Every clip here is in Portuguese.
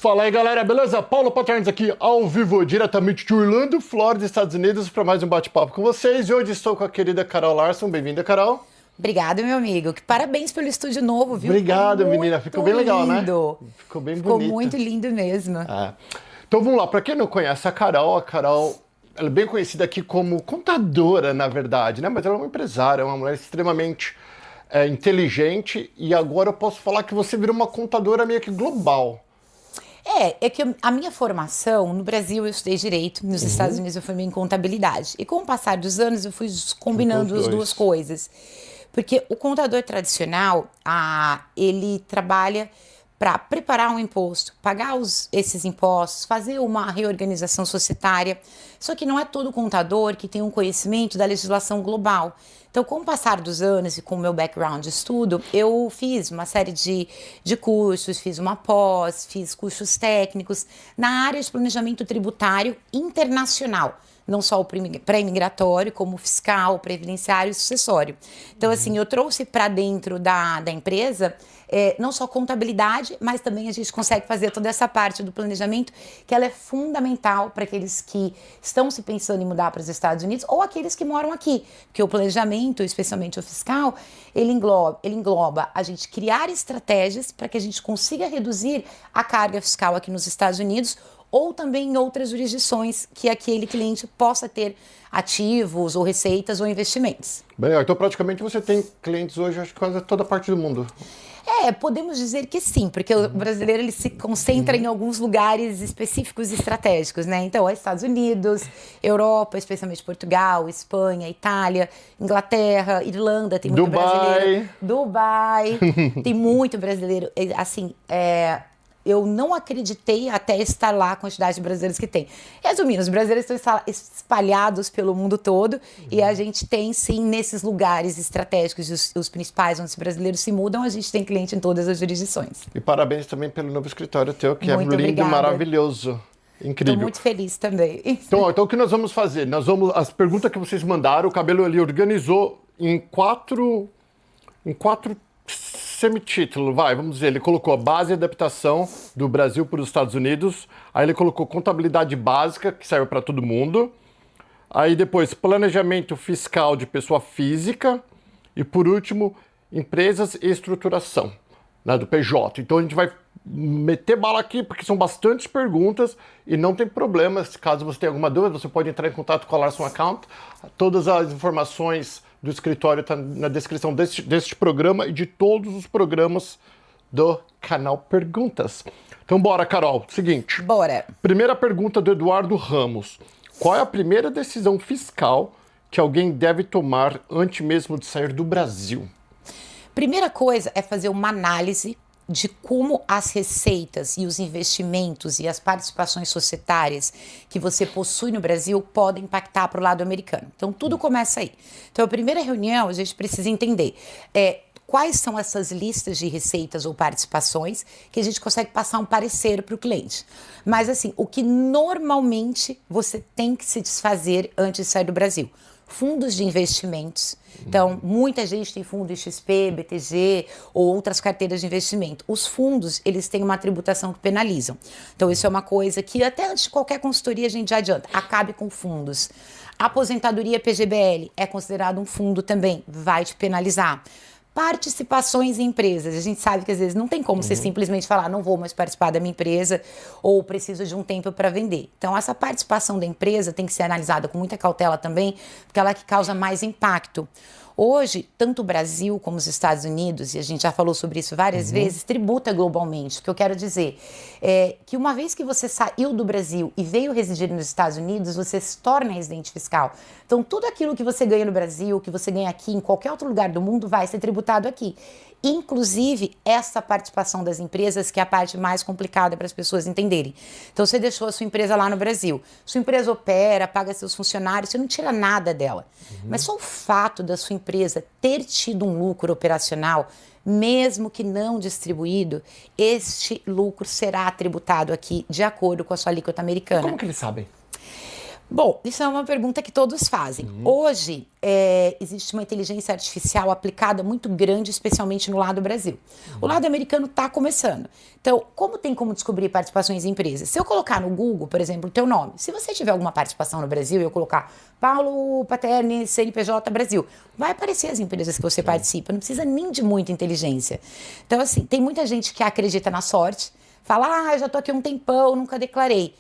Fala aí, galera, beleza? Paulo Paternos aqui, ao vivo, diretamente de Orlando, Flórida, Estados Unidos, para mais um bate-papo com vocês. E hoje estou com a querida Carol Larson. Bem-vinda, Carol. Obrigada, meu amigo. Parabéns pelo estúdio novo, viu? Obrigado, menina. Ficou bem legal, né? Ficou bem bonito. Ficou muito lindo mesmo. Então vamos lá, para quem não conhece a Carol ela é bem conhecida aqui como contadora, na verdade, né? Mas ela é uma empresária, uma mulher extremamente inteligente. E agora eu posso falar que você virou uma contadora meio que global. É que a minha formação, no Brasil eu estudei Direito, nos Estados Unidos eu formei em Contabilidade. E com o passar dos anos eu fui combinando as duas coisas. Porque o contador tradicional, ele trabalha para preparar um imposto, pagar esses impostos, fazer uma reorganização societária. Só que não é todo contador que tem um conhecimento da legislação global. Então, com o passar dos anos e com o meu background de estudo, eu fiz uma série de cursos, fiz uma pós, fiz cursos técnicos na área de planejamento tributário internacional. Não só o pré-imigratório, como o fiscal, previdenciário e sucessório. Então, assim, eu trouxe para dentro da empresa não só contabilidade, mas também a gente consegue fazer toda essa parte do planejamento, que ela é fundamental para aqueles que estão se pensando em mudar para os Estados Unidos ou aqueles que moram aqui. Porque o planejamento, especialmente o fiscal, ele engloba a gente criar estratégias para que a gente consiga reduzir a carga fiscal aqui nos Estados Unidos ou também em outras jurisdições que aquele cliente possa ter ativos ou receitas ou investimentos. Bem, então praticamente você tem clientes hoje, acho que quase toda parte do mundo. Podemos dizer que sim, porque o brasileiro ele se concentra em alguns lugares específicos e estratégicos, né? Então, Estados Unidos, Europa, especialmente Portugal, Espanha, Itália, Inglaterra, Irlanda, tem muito brasileiro. Dubai, tem muito brasileiro. Assim, eu não acreditei até estar lá a quantidade de brasileiros que tem. Resumindo, os brasileiros estão espalhados pelo mundo todo e a gente tem, sim, nesses lugares estratégicos, os principais onde os brasileiros se mudam, a gente tem cliente em todas as jurisdições. E parabéns também pelo novo escritório teu, que muito é lindo obrigada. E maravilhoso. Incrível. Estou muito feliz também. Então o que nós vamos fazer? As perguntas que vocês mandaram, o Cabelo ali organizou em quatro semitítulo, vamos dizer, ele colocou a base e adaptação do Brasil para os Estados Unidos, aí ele colocou contabilidade básica, que serve para todo mundo, aí depois planejamento fiscal de pessoa física e por último, empresas e estruturação, né, do PJ. Então a gente vai meter bala aqui, porque são bastantes perguntas e não tem problema, caso você tenha alguma dúvida, você pode entrar em contato com a Larson Account, todas as informações do escritório está na descrição deste programa e de todos os programas do canal Perguntas. Então bora, Carol. Seguinte. Bora. Primeira pergunta do Eduardo Ramos. Qual é a primeira decisão fiscal que alguém deve tomar antes mesmo de sair do Brasil? Primeira coisa é fazer uma análise de como as receitas e os investimentos e as participações societárias que você possui no Brasil podem impactar para o lado americano. Então, tudo começa aí. Então, a primeira reunião, a gente precisa entender quais são essas listas de receitas ou participações que a gente consegue passar um parecer para o cliente. Mas, assim, o que normalmente você tem que se desfazer antes de sair do Brasil? Fundos de investimentos. Então, muita gente tem fundo XP, BTG ou outras carteiras de investimento. Os fundos, eles têm uma tributação que penalizam. Então, isso é uma coisa que até antes de qualquer consultoria a gente já adianta. Acabe com fundos. Aposentadoria PGBL é considerado um fundo também, vai te penalizar. Participações em empresas. A gente sabe que às vezes não tem como você simplesmente falar, não vou mais participar da minha empresa ou preciso de um tempo para vender. Então, essa participação da empresa tem que ser analisada com muita cautela também, porque ela é que causa mais impacto. Hoje, tanto o Brasil como os Estados Unidos, e a gente já falou sobre isso várias vezes, tributa globalmente. O que eu quero dizer é que uma vez que você saiu do Brasil e veio residir nos Estados Unidos, você se torna residente fiscal. Então, tudo aquilo que você ganha no Brasil, que você ganha aqui, em qualquer outro lugar do mundo, vai ser tributado aqui. Inclusive, essa participação das empresas, que é a parte mais complicada para as pessoas entenderem. Então, você deixou a sua empresa lá no Brasil. Sua empresa opera, paga seus funcionários, você não tira nada dela. Mas só o fato da sua empresa ter tido um lucro operacional, mesmo que não distribuído, este lucro será tributado aqui de acordo com a sua alíquota americana. Como que eles sabem? Bom, isso é uma pergunta que todos fazem. Hoje, existe uma inteligência artificial aplicada muito grande, especialmente no lado do Brasil. O lado americano está começando. Então, como tem como descobrir participações em empresas? Se eu colocar no Google, por exemplo, o teu nome, se você tiver alguma participação no Brasil e eu colocar Paulo Paterni, CNPJ Brasil, vai aparecer as empresas que você participa, não precisa nem de muita inteligência. Então, assim, tem muita gente que acredita na sorte, fala, já tô aqui um tempão, nunca declarei.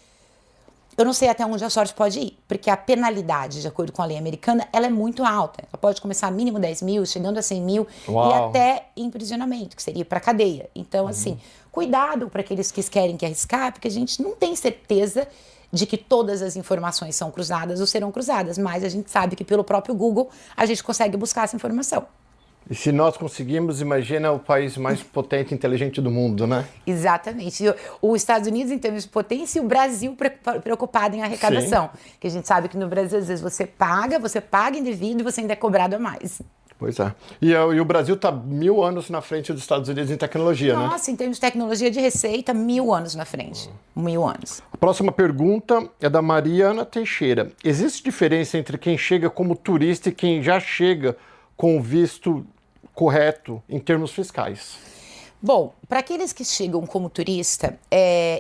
Eu não sei até onde a sorte pode ir, porque a penalidade, de acordo com a lei americana, ela é muito alta. Ela pode começar mínimo 10 mil, chegando a 100 mil Uau. e até emprisionamento, que seria para cadeia. Então, assim, cuidado para aqueles que querem que arriscar, porque a gente não tem certeza de que todas as informações são cruzadas ou serão cruzadas, mas a gente sabe que pelo próprio Google a gente consegue buscar essa informação. E se nós conseguimos, imagina o país mais potente e inteligente do mundo, né? Exatamente. E os Estados Unidos em termos de potência e o Brasil preocupado em arrecadação. Que a gente sabe que no Brasil, às vezes, você paga indevido e você ainda é cobrado a mais. Pois é. E o Brasil está 1000 anos na frente dos Estados Unidos em tecnologia, né? Nossa, em termos de tecnologia de receita, 1000 anos na frente. 1000 anos. A próxima pergunta é da Mariana Teixeira. Existe diferença entre quem chega como turista e quem já chega com o visto correto em termos fiscais? Bom, para aqueles que chegam como turista,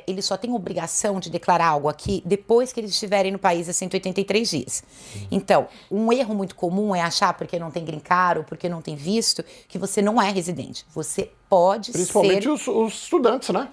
eles só têm obrigação de declarar algo aqui depois que eles estiverem no país há 183 dias. Então, um erro muito comum é achar porque não tem green card ou porque não tem visto que você não é residente. Você pode Principalmente ser... os estudantes, né?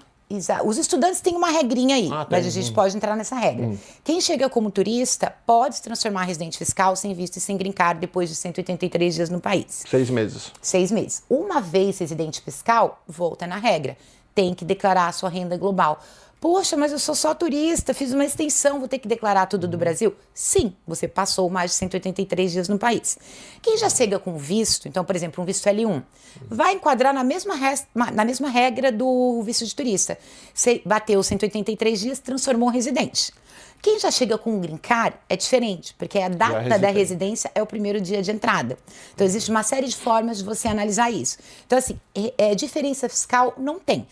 Os estudantes têm uma regrinha aí, mas a gente pode entrar nessa regra. Quem chega como turista pode se transformar em residente fiscal sem visto e sem green card depois de 183 dias no país. 6 meses. 6 meses. Uma vez residente fiscal, volta na regra. Tem que declarar a sua renda global. Poxa, mas eu sou só turista, fiz uma extensão, vou ter que declarar tudo do Brasil? Sim, você passou mais de 183 dias no país. Quem já chega com visto, então, por exemplo, um visto L1, vai enquadrar na mesma regra do visto de turista. Você bateu 183 dias, transformou em residente. Quem já chega com um green card é diferente, porque a data da residência é o primeiro dia de entrada. Então, existe uma série de formas de você analisar isso. Então, assim, diferença fiscal não tem.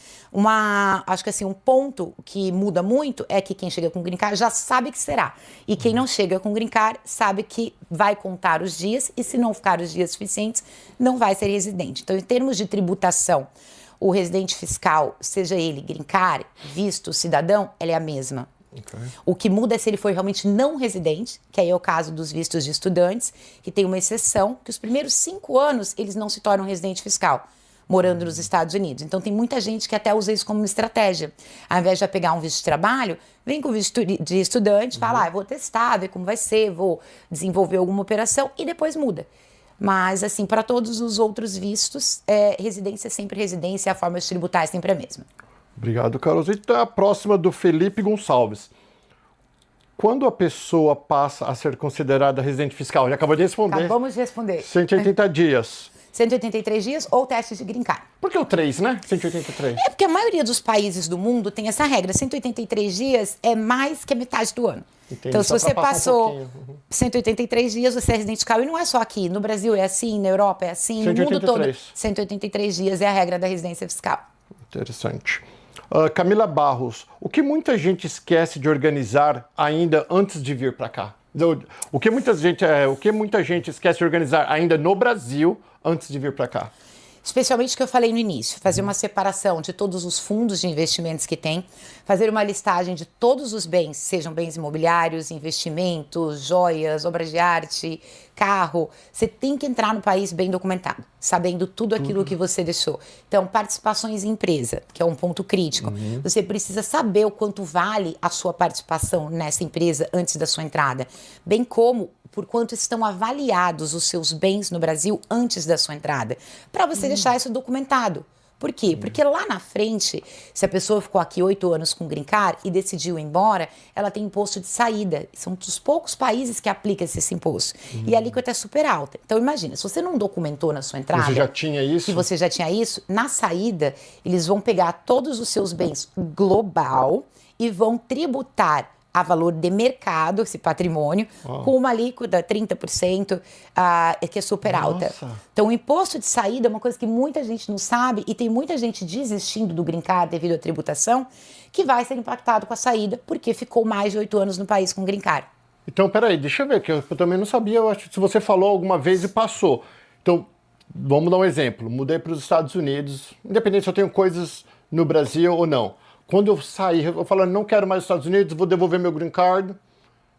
Acho que assim, um ponto que muda muito é que quem chega com green card já sabe que será. E quem não chega com green card sabe que vai contar os dias e se não ficar os dias suficientes, não vai ser residente. Então, em termos de tributação, o residente fiscal, seja ele green card, visto, cidadão, ela é a mesma. Okay. O que muda é se ele for realmente não residente, que aí é o caso dos vistos de estudantes, que tem uma exceção, que os primeiros 5 anos eles não se tornam residente fiscal, morando nos Estados Unidos. Então tem muita gente que até usa isso como uma estratégia. Ao invés de pegar um visto de trabalho, vem com o visto de estudante, fala, eu vou testar, ver como vai ser, vou desenvolver alguma operação e depois muda. Mas, assim, para todos os outros vistos, residência é sempre residência, a forma de tributar é sempre a mesma. Obrigado, Carlos. Então, a próxima do Felipe Gonçalves. Quando a pessoa passa a ser considerada residente fiscal? Já acabou de responder. Acabamos de responder. 180 dias. 183 dias ou teste de green card. Por que o 3, né? 183. É porque a maioria dos países do mundo tem essa regra. 183 dias é mais que a metade do ano. Entendi. Então, se você passou 183 dias, você é residente fiscal. E não é só aqui. No Brasil é assim, na Europa é assim, 183. No mundo todo. 183 dias é a regra da residência fiscal. Interessante. Camila Barros, o que muita gente esquece de organizar ainda antes de vir para cá? O que muita gente esquece de organizar ainda no Brasil antes de vir para cá? Especialmente o que eu falei no início, fazer uma separação de todos os fundos de investimentos que tem, fazer uma listagem de todos os bens, sejam bens imobiliários, investimentos, joias, obras de arte, carro. Você tem que entrar no país bem documentado, sabendo tudo aquilo que você deixou. Então, participações em empresa, que é um ponto crítico. Você precisa saber o quanto vale a sua participação nessa empresa antes da sua entrada, bem como por quanto estão avaliados os seus bens no Brasil antes da sua entrada, para você deixar isso documentado. Por quê? Porque lá na frente, se a pessoa ficou aqui 8 anos com green card e decidiu ir embora, ela tem imposto de saída. São dos poucos países que aplicam esse imposto. E a alíquota é super alta. Então imagina, se você não documentou na sua entrada... Você já tinha isso? Se você já tinha isso, na saída, eles vão pegar todos os seus bens global e vão tributar a valor de mercado, esse patrimônio, com uma alíquota 30%, que é super alta. Então, o imposto de saída é uma coisa que muita gente não sabe e tem muita gente desistindo do green card devido à tributação que vai ser impactado com a saída porque ficou mais de 8 anos no país com green card. Então, peraí, deixa eu ver, que eu também não sabia. Eu acho que se você falou alguma vez e passou. Então, vamos dar um exemplo. Mudei para os Estados Unidos, independente se eu tenho coisas no Brasil ou não. Quando eu sair, eu falo, não quero mais os Estados Unidos, vou devolver meu green card,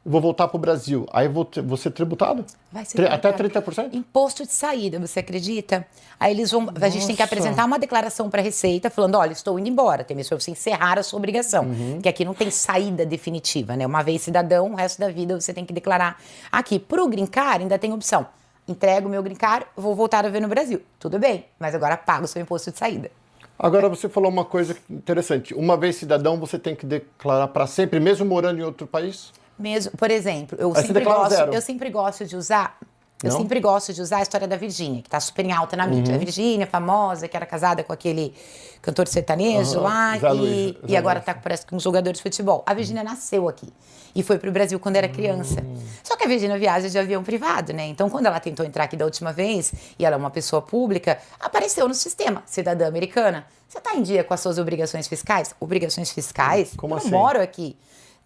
vou voltar para o Brasil. Aí vou ser tributado? Vai ser Até tributado. 30%? Imposto de saída, você acredita? Aí eles vão. A gente tem que apresentar uma declaração para a Receita falando: olha, estou indo embora. Tem mesmo para você encerrar a sua obrigação. Porque aqui não tem saída definitiva, né? Uma vez cidadão, o resto da vida você tem que declarar aqui. Para o green card, ainda tem opção. Entrego o meu green card, vou voltar a ver no Brasil. Tudo bem, mas agora paga o seu imposto de saída. Agora você falou uma coisa interessante. Uma vez cidadão, você tem que declarar para sempre, mesmo morando em outro país? Mesmo, por exemplo, eu Aí você declara zero. sempre gosto de usar. Eu Não? sempre gosto de usar a história da Virgínia, que tá super em alta na mídia. A Virgínia, famosa, que era casada com aquele cantor sertanejo lá Zé Luiz, e agora tá, parece que um jogador de futebol. A Virgínia nasceu aqui e foi pro Brasil quando era criança. Só que a Virgínia viaja de avião privado, né? Então, quando ela tentou entrar aqui da última vez, e ela é uma pessoa pública, apareceu no sistema, cidadã americana. Você tá em dia com as suas obrigações fiscais? Obrigações fiscais? Como eu assim? não moro aqui.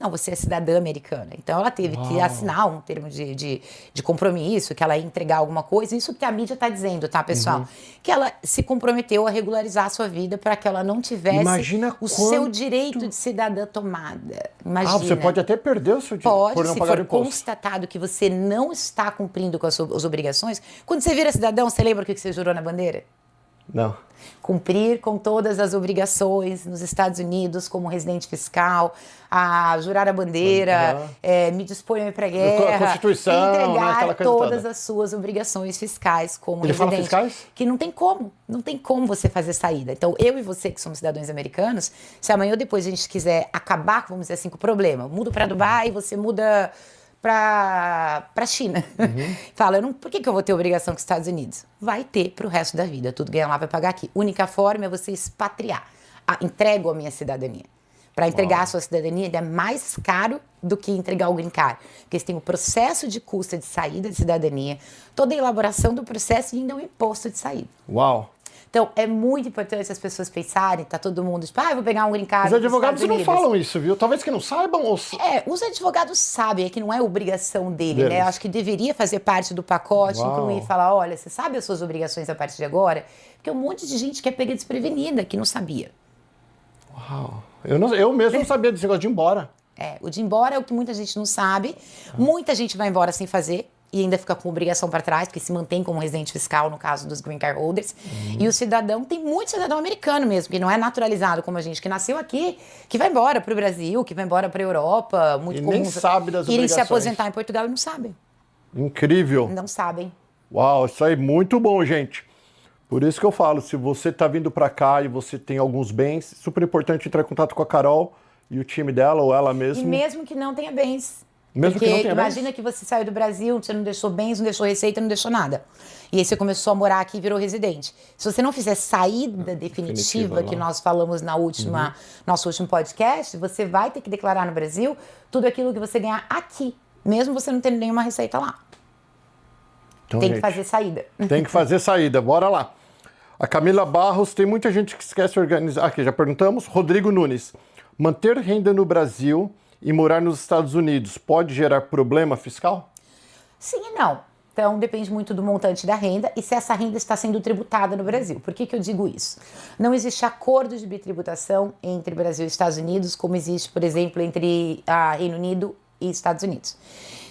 Não, você é cidadã americana. Então, ela teve que assinar um termo de compromisso, que ela ia entregar alguma coisa. Isso que a mídia está dizendo, tá, pessoal? Que ela se comprometeu a regularizar a sua vida para que ela não tivesse Imagina o seu direito de cidadã tomada. Imagina. Ah, você pode até perder o seu direito Pode, por não se pagar for imposto. constatado que você não está cumprindo com as suas obrigações. Quando você vira cidadão, você lembra o que você jurou na bandeira? Não. Cumprir com todas as obrigações nos Estados Unidos como residente fiscal, a jurar a bandeira, me disponho a ir para a guerra, A Constituição, e né, entregar aquela coisa todas toda. as suas obrigações fiscais como Ele fala residente. fiscais? Que não tem como você fazer saída. Então, eu e você que somos cidadãos americanos, se amanhã ou depois a gente quiser acabar, vamos dizer assim, com o problema, mudo para Dubai, você muda para China. Fala, por que eu vou ter obrigação com os Estados Unidos? Vai ter para o resto da vida. Tudo ganha lá, vai pagar aqui. Única forma é você expatriar. Entrego a minha cidadania. Para entregar a sua cidadania, ele é mais caro do que entregar o green card. Porque você tem o processo de custo de saída de cidadania, toda a elaboração do processo e ainda o imposto de saída. Uau. Então, é muito importante as pessoas pensarem, tá todo mundo, tipo, eu vou pegar um green card Os dos advogados Estados não Unidos. falam isso, viu? Talvez que não saibam ou... Os advogados sabem, é que não é obrigação dele, né? Deles. Eu acho que deveria fazer parte do pacote, Uau. incluir, falar, olha, você sabe as suas obrigações a partir de agora? Porque um monte de gente que é pega desprevenida, que não sabia. Uau. Eu mesmo não sabia desse negócio de ir embora. O de ir embora é o que muita gente não sabe. Muita gente vai embora sem fazer e ainda fica com obrigação para trás, porque se mantém como residente fiscal, no caso dos green card holders. E o cidadão, tem muito cidadão americano mesmo, que não é naturalizado como a gente, que nasceu aqui, que vai embora para o Brasil, que vai embora para a Europa. Muito E comum nem sabe das irem se obrigações. aposentar em Portugal e não sabem. Incrível. Não sabem. Uau, isso aí, muito bom, gente. Por isso que eu falo, se você está vindo para cá e você tem alguns bens, super importante entrar em contato com a Carol e o time dela ou ela mesma. E mesmo que não tenha bens. Mesmo Porque que não tenha imagina bens? que você saiu do Brasil, você não deixou bens, não deixou receita, não deixou nada. E aí você começou a morar aqui e virou residente. Se você não fizer saída definitiva que nós falamos na nosso último podcast, você vai ter que declarar no Brasil tudo aquilo que você ganhar aqui, mesmo você não tendo nenhuma receita lá. Então, Tem que gente, fazer saída. Tem que fazer saída, bora lá. A Camila Barros, tem muita gente que esquece de organizar. Aqui, já perguntamos. Rodrigo Nunes, manter renda no Brasil e morar nos Estados Unidos pode gerar problema fiscal? Sim e não. Então, depende muito do montante da renda e se essa renda está sendo tributada no Brasil. Por que eu digo isso? Não existe acordo de bitributação entre Brasil e Estados Unidos, como existe, por exemplo, entre Reino Unido e Estados Unidos.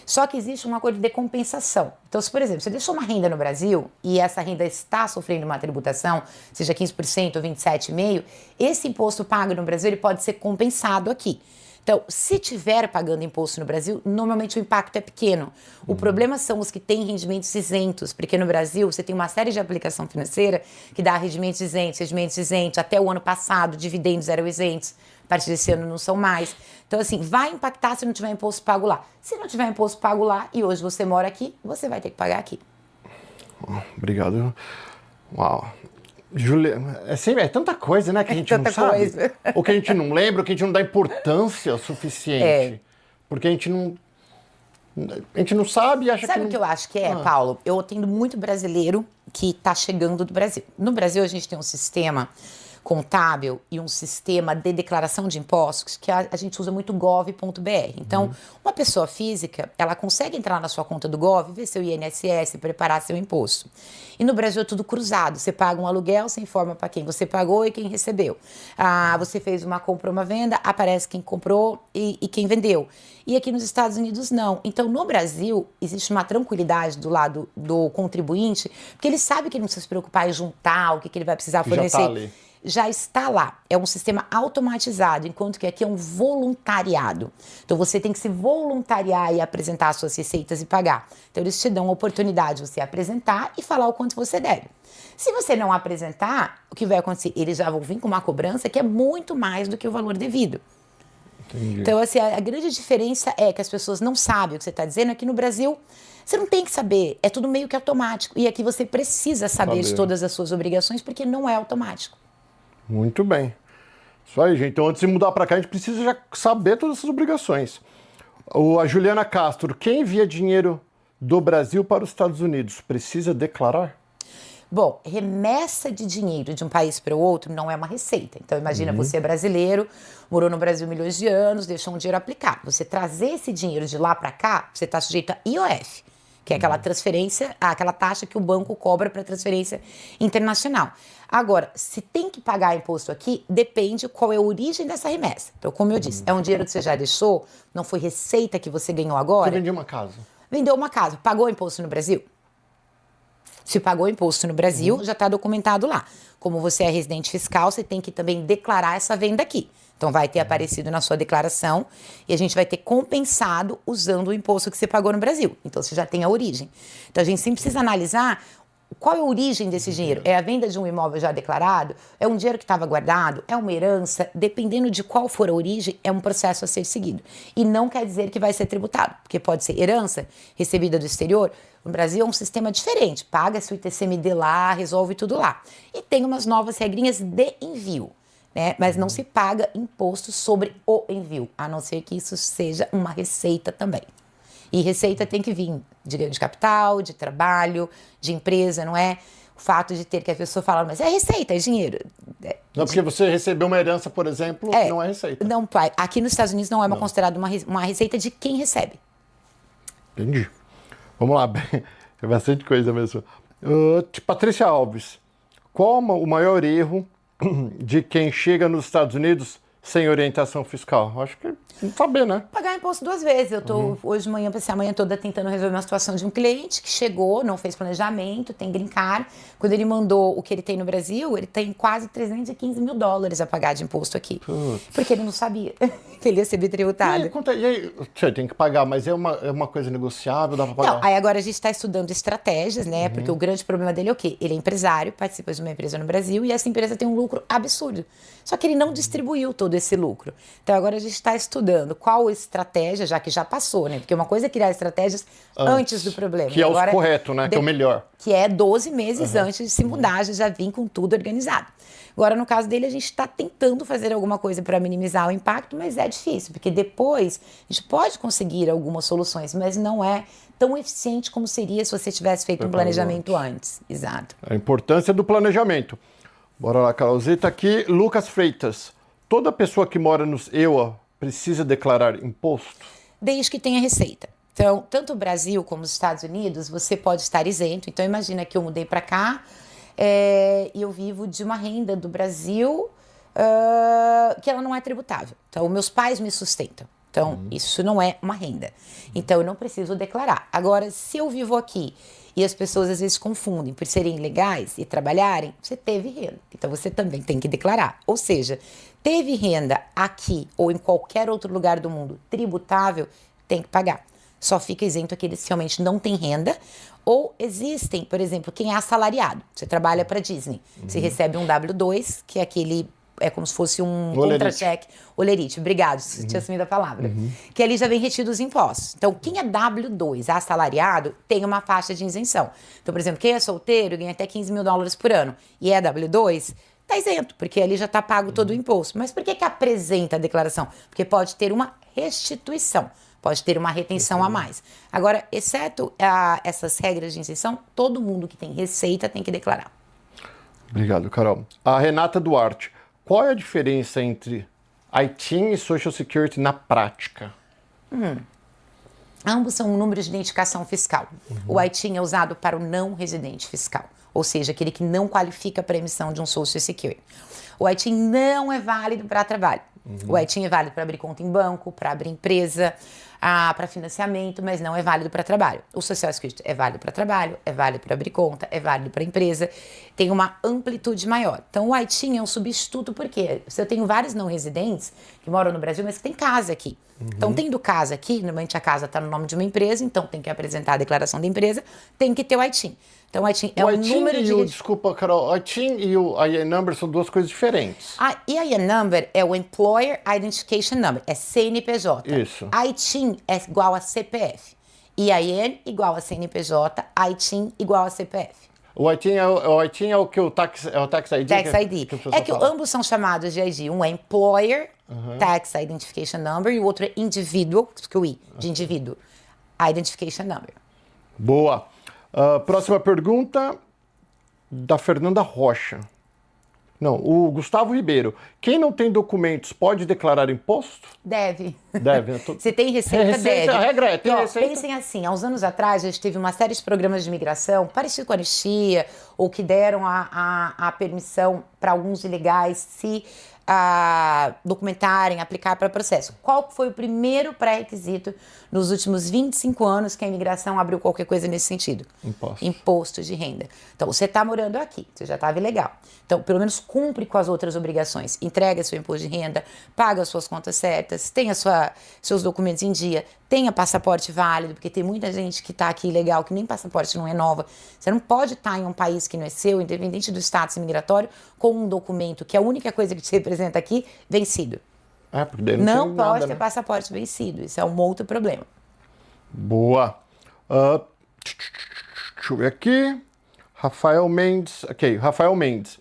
Só que existe um acordo de compensação. Então, se, por exemplo, você deixou uma renda no Brasil e essa renda está sofrendo uma tributação, seja 15% ou 27,5%, esse imposto pago no Brasil ele pode ser compensado aqui. Então, se tiver pagando imposto no Brasil, normalmente o impacto é pequeno. O problema são os que têm rendimentos isentos, porque no Brasil você tem uma série de aplicação financeira que dá rendimentos isentos. Até o ano passado, dividendos eram isentos. A partir desse ano não são mais. Então, assim, vai impactar se não tiver imposto pago lá. Se não tiver imposto pago lá e hoje você mora aqui, você vai ter que pagar aqui. Obrigado. Uau. Júlia, é tanta coisa, né, que a gente não Tanta sabe. coisa. Ou que a gente não lembra, ou que a gente não dá importância suficiente. Porque a gente não sabe e acha Sabe que o que eu acho que é, Paulo? Eu atendo muito brasileiro que está chegando do Brasil. No Brasil, a gente tem um sistema contábil e um sistema de declaração de impostos que a gente usa muito gov.br. Então, uma pessoa física, ela consegue entrar na sua conta do Gov, ver seu INSS, preparar seu imposto. E no Brasil é tudo cruzado. Você paga um aluguel, você informa para quem você pagou e quem recebeu. Você fez uma compra ou uma venda, aparece quem comprou e quem vendeu. E aqui nos Estados Unidos, não. Então, no Brasil, existe uma tranquilidade do lado do contribuinte, porque ele sabe que ele não precisa se preocupar em juntar o que ele vai precisar fornecer. Já tá ali. Já está lá. É um sistema automatizado, enquanto que aqui é um voluntariado. Então, você tem que se voluntariar e apresentar as suas receitas e pagar. Então, eles te dão a oportunidade de você apresentar e falar o quanto você deve. Se você não apresentar, o que vai acontecer? Eles já vão vir com uma cobrança que é muito mais do que o valor devido. Entendi. Então, assim, a grande diferença é que as pessoas não sabem o que você está dizendo. Aqui no Brasil, você não tem que saber, é tudo meio que automático. E aqui você precisa saber de todas as suas obrigações, porque não é automático. Muito bem. Isso aí, gente. Então, antes de mudar para cá, a gente precisa já saber todas essas obrigações. A Juliana Castro, quem envia dinheiro do Brasil para os Estados Unidos precisa declarar? Bom, remessa de dinheiro de um país para o outro não é uma receita. Então, imagina, você é brasileiro, morou no Brasil milhões de anos, deixou um dinheiro aplicado. Você trazer esse dinheiro de lá para cá, você está sujeito a IOF, que é aquela transferência, aquela taxa que o banco cobra para transferência internacional. Agora, se tem que pagar imposto aqui, depende qual é a origem dessa remessa. Então, como eu disse, é um dinheiro que você já deixou, não foi receita que você ganhou agora. Você vendeu uma casa. Vendeu uma casa, pagou imposto no Brasil? Se pagou imposto no Brasil, já está documentado lá. Como você é residente fiscal, você tem que também declarar essa venda aqui. Então, vai ter aparecido na sua declaração e a gente vai ter compensado usando o imposto que você pagou no Brasil. Então, você já tem a origem. Então, a gente sempre precisa analisar qual é a origem desse dinheiro. É a venda de um imóvel já declarado? É um dinheiro que estava guardado? É uma herança? Dependendo de qual for a origem, é um processo a ser seguido. E não quer dizer que vai ser tributado, porque pode ser herança recebida do exterior. No Brasil é um sistema diferente. Paga-se o ITCMD lá, resolve tudo lá. E tem umas novas regrinhas de envio, né? Mas não se paga imposto sobre o envio, a não ser que isso seja uma receita também. E receita tem que vir de ganho de capital, de trabalho, de empresa, não é o fato de ter que a pessoa fala, mas é receita, é dinheiro. Não, porque você recebeu uma herança, por exemplo, não é receita. Não, pai, aqui nos Estados Unidos não é considerado uma receita de quem recebe. Entendi. Vamos lá, é bastante coisa mesmo. Patrícia Alves, qual o maior erro de quem chega nos Estados Unidos sem orientação fiscal? Acho que não saber, né? Pagar imposto 2 vezes. Eu tô hoje de manhã, passei a manhã toda tentando resolver uma situação de um cliente que chegou, não fez planejamento, tem green card. Quando ele mandou o que ele tem no Brasil, ele tem quase $315 mil a pagar de imposto aqui. Porque ele não sabia que ele ia ser tributado. E aí, você tem que pagar, mas é uma coisa negociável, dá pra pagar? Não, aí agora a gente está estudando estratégias, né? Porque o grande problema dele é o quê? Ele é empresário, participa de uma empresa no Brasil e essa empresa tem um lucro absurdo. Só que ele não distribuiu todo esse lucro. Então agora a gente está estudando qual estratégia, já que já passou, né? Porque uma coisa é criar estratégias antes do problema. Que é o correto, né? Que é o melhor. Que é 12 meses antes de se mudar, já vir com tudo organizado. Agora, no caso dele, a gente está tentando fazer alguma coisa para minimizar o impacto, mas é difícil, porque depois a gente pode conseguir algumas soluções, mas não é tão eficiente como seria se você tivesse feito um planejamento antes. Exato. A importância do planejamento. Bora lá, Carolzita. Aqui, Lucas Freitas. Toda pessoa que mora nos EUA precisa declarar imposto? Desde que tenha receita. Então, tanto o Brasil como os Estados Unidos, você pode estar isento. Então, imagina que eu mudei para cá e eu vivo de uma renda do Brasil que ela não é tributável. Então, meus pais me sustentam. Então, isso não é uma renda. Então, eu não preciso declarar. Agora, se eu vivo aqui e as pessoas às vezes confundem por serem legais e trabalharem, você teve renda. Então, você também tem que declarar. Ou seja, teve renda aqui ou em qualquer outro lugar do mundo tributável, tem que pagar. Só fica isento aqueles que realmente não têm renda. Ou existem, por exemplo, quem é assalariado. Você trabalha para a Disney. Você recebe um W2, que é aquele... É como se fosse um contra-cheque. Olerite, obrigado, tinha assumido a palavra. Que ali já vem retido os impostos. Então, quem é W2, assalariado, tem uma faixa de isenção. Então, por exemplo, quem é solteiro ganha até $15 mil por ano e é W2, está isento, porque ali já está pago todo o imposto. Mas por que apresenta a declaração? Porque pode ter uma restituição, pode ter uma retenção a mais. Agora, exceto essas regras de isenção, todo mundo que tem receita tem que declarar. Obrigado, Carol. A Renata Duarte. qual é a diferença entre ITIN e Social Security na prática? Ambos são um número de identificação fiscal. O ITIN é usado para o não residente fiscal, ou seja, aquele que não qualifica para a emissão de um Social Security. O ITIN não é válido para trabalho. O ITIN é válido para abrir conta em banco, para abrir empresa, para financiamento, mas não é válido para trabalho. O Social Security é válido para trabalho, é válido para abrir conta, é válido para empresa, tem uma amplitude maior. Então o ITIN é um substituto porque eu tenho vários não residentes que moram no Brasil, mas que têm casa aqui. Então, tendo casa aqui, normalmente a casa está no nome de uma empresa, então tem que apresentar a declaração da empresa, tem que ter o ITIN. Então, o ITIN é o número de... Desculpa, Carol, o ITIN e o IN Number são duas coisas diferentes. E IN Number é o Employer Identification Number, é CNPJ. Isso. ITIN é igual a CPF. IN igual a CNPJ, ITIN igual a CPF. O ITIN é o que o Tax ID? Tax ID. Ambos são chamados de ID. Um é Employer Tax Identification Number e o outro é Individual, que o I, de indivíduo. Identification Number. Boa. Próxima pergunta, da Fernanda Rocha. Não, o Gustavo Ribeiro. Quem não tem documentos pode declarar imposto? Deve. Deve. Se tem receita, deve. A regra é, tem receita. Pensem assim, há uns anos atrás a gente teve uma série de programas de imigração, parecido com a anistia, ou que deram a permissão para alguns ilegais se documentarem, aplicar para processo. Qual foi o primeiro pré-requisito nos últimos 25 anos que a imigração abriu qualquer coisa nesse sentido? Imposto de renda. Então, você está morando aqui, você já estava ilegal. Então, pelo menos cumpre com as outras obrigações. Entrega seu imposto de renda, paga as suas contas certas, tenha seus documentos em dia, tenha passaporte válido, porque tem muita gente que está aqui ilegal, que nem passaporte não renova. Você não pode estar em um país que não é seu, independente do status migratório, com um documento que é a única coisa que te representa aqui, vencido. Porque não pode ter passaporte vencido. Isso é um outro problema. Boa. Deixa eu ver aqui. Rafael Mendes. Ok, Rafael Mendes.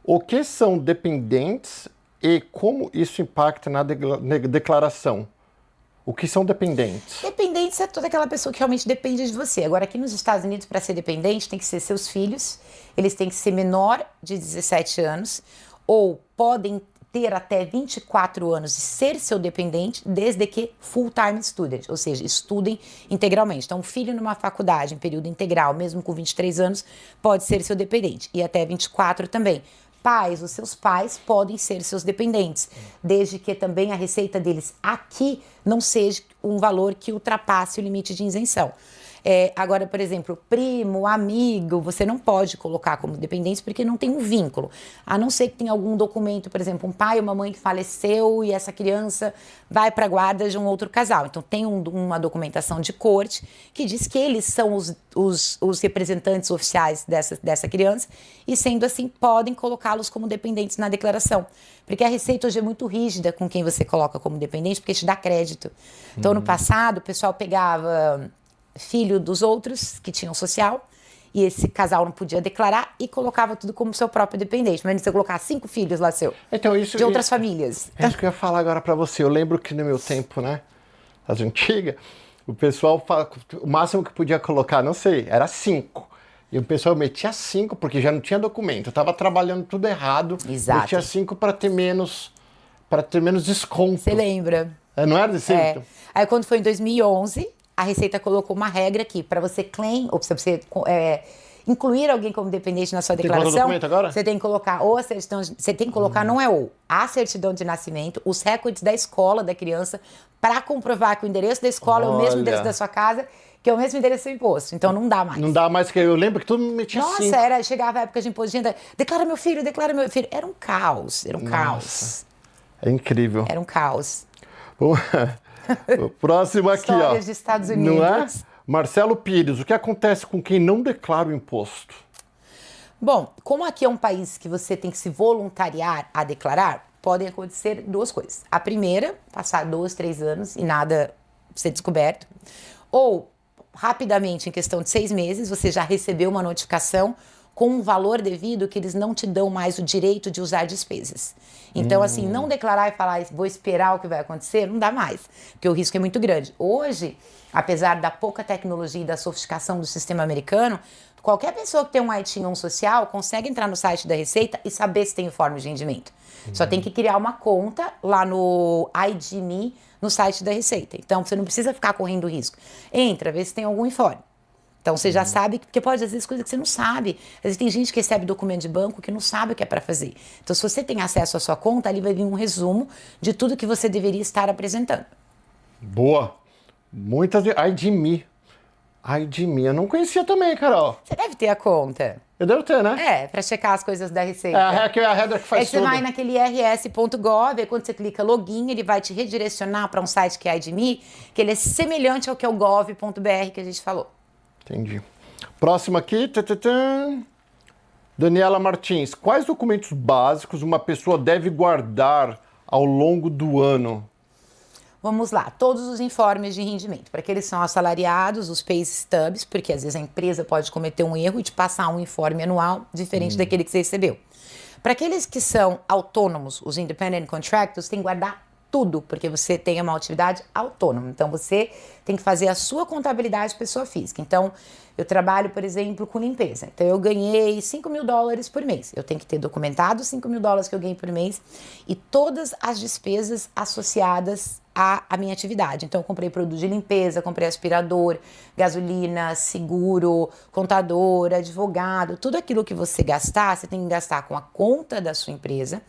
O que são dependentes e como isso impacta na declaração? O que são dependentes? Dependentes é toda aquela pessoa que realmente depende de você. Agora, aqui nos Estados Unidos, para ser dependente, tem que ser seus filhos, eles têm que ser menor de 17 anos, ou podem ter até 24 anos e ser seu dependente, desde que full-time student, ou seja, estudem integralmente. Então, um filho numa faculdade em período integral, mesmo com 23 anos, pode ser seu dependente, e até 24 também. Pais, os seus pais podem ser seus dependentes, desde que também a receita deles aqui não seja um valor que ultrapasse o limite de isenção. Agora, por exemplo, primo, amigo, você não pode colocar como dependente porque não tem um vínculo. A não ser que tenha algum documento, por exemplo, um pai ou uma mãe que faleceu e essa criança vai para a guarda de um outro casal. Então, tem uma documentação de corte que diz que eles são os representantes oficiais dessa criança e, sendo assim, podem colocá-los como dependentes na declaração. Porque a Receita hoje é muito rígida com quem você coloca como dependente, porque te dá crédito. Então, no passado, o pessoal pegava filho dos outros que tinham social e esse casal não podia declarar e colocava tudo como seu próprio dependente. Mas você colocar 5 filhos lá de outras famílias. É isso que eu ia falar agora pra você. Eu lembro que no meu tempo, né, as antigas, o pessoal, o máximo que podia colocar, não sei, era 5. E o pessoal metia 5 porque já não tinha documento. Eu tava trabalhando tudo errado. Exato. Metia 5 para ter menos desconto. Você lembra? Não era desse jeito? Aí quando foi em 2011, a Receita colocou uma regra aqui, para você ou para você incluir alguém como dependente na sua declaração, documento agora? você tem que colocar ou a certidão, você tem que colocar não é a certidão de nascimento, os recordes da escola da criança, para comprovar que o endereço da escola é o mesmo endereço da sua casa, que é o mesmo endereço do imposto. Então não dá mais. Não dá mais, que eu lembro que todo mundo metia 5. Nossa, chegava a época de imposto de renda, declara meu filho. Era um caos, caos. É incrível. Era um caos. Bom, o próximo aqui, Histórias de Estados Unidos. Não é? Marcelo Pires, o que acontece com quem não declara o imposto? Bom, como aqui é um país que você tem que se voluntariar a declarar, podem acontecer 2 coisas. A primeira, passar 2, 3 anos e nada ser descoberto. Ou, rapidamente, em questão de 6 meses, você já recebeu uma notificação com um valor devido que eles não te dão mais o direito de usar despesas. Então, assim, não declarar e falar, vou esperar o que vai acontecer, não dá mais, porque o risco é muito grande. Hoje, apesar da pouca tecnologia e da sofisticação do sistema americano, Qualquer pessoa que tem um ITIN ou um social consegue entrar no site da Receita e saber se tem informe de rendimento. Só tem que criar uma conta lá no ID.me, no site da Receita. Então, você não precisa ficar correndo risco. Entra, vê se tem algum informe. Então, você já sabe, porque pode, às vezes, coisa que você não sabe. Às vezes tem gente que recebe documento de banco que não sabe o que é para fazer. Então, se você tem acesso à sua conta, ali vai vir um resumo de tudo que você deveria estar apresentando. Boa. Muitas de ID.me. ID.me. Eu não conhecia também, Carol. Você deve ter a conta. Eu devo ter, né? É, para checar as coisas da Receita. É a Heather que faz Aí você tudo. vai naquele rs.gov, aí quando você clica login, ele vai te redirecionar para um site que é ID.me, que ele é semelhante ao que é o gov.br que a gente falou. Entendi. Próximo aqui. Tã. Daniela Martins. Quais documentos básicos uma pessoa deve guardar ao longo do ano? Vamos lá, todos os informes de rendimento. Para aqueles que são assalariados, os pay stubs, porque às vezes a empresa pode cometer um erro e te passar um informe anual diferente daquele que você recebeu. Para aqueles que são autônomos, os independent contractors, tem que guardar tudo, porque você tem uma atividade autônoma. Então, você tem que fazer a sua contabilidade pessoa física. Então, eu trabalho, por exemplo, com limpeza. Então, eu ganhei $5.000 por mês. Eu tenho que ter documentado os $5.000 que eu ganhei por mês e todas as despesas associadas à minha atividade. Então, eu comprei produto de limpeza, comprei aspirador, gasolina, seguro, contador, advogado. Tudo aquilo que você gastar, você tem que gastar com a conta da sua empresa,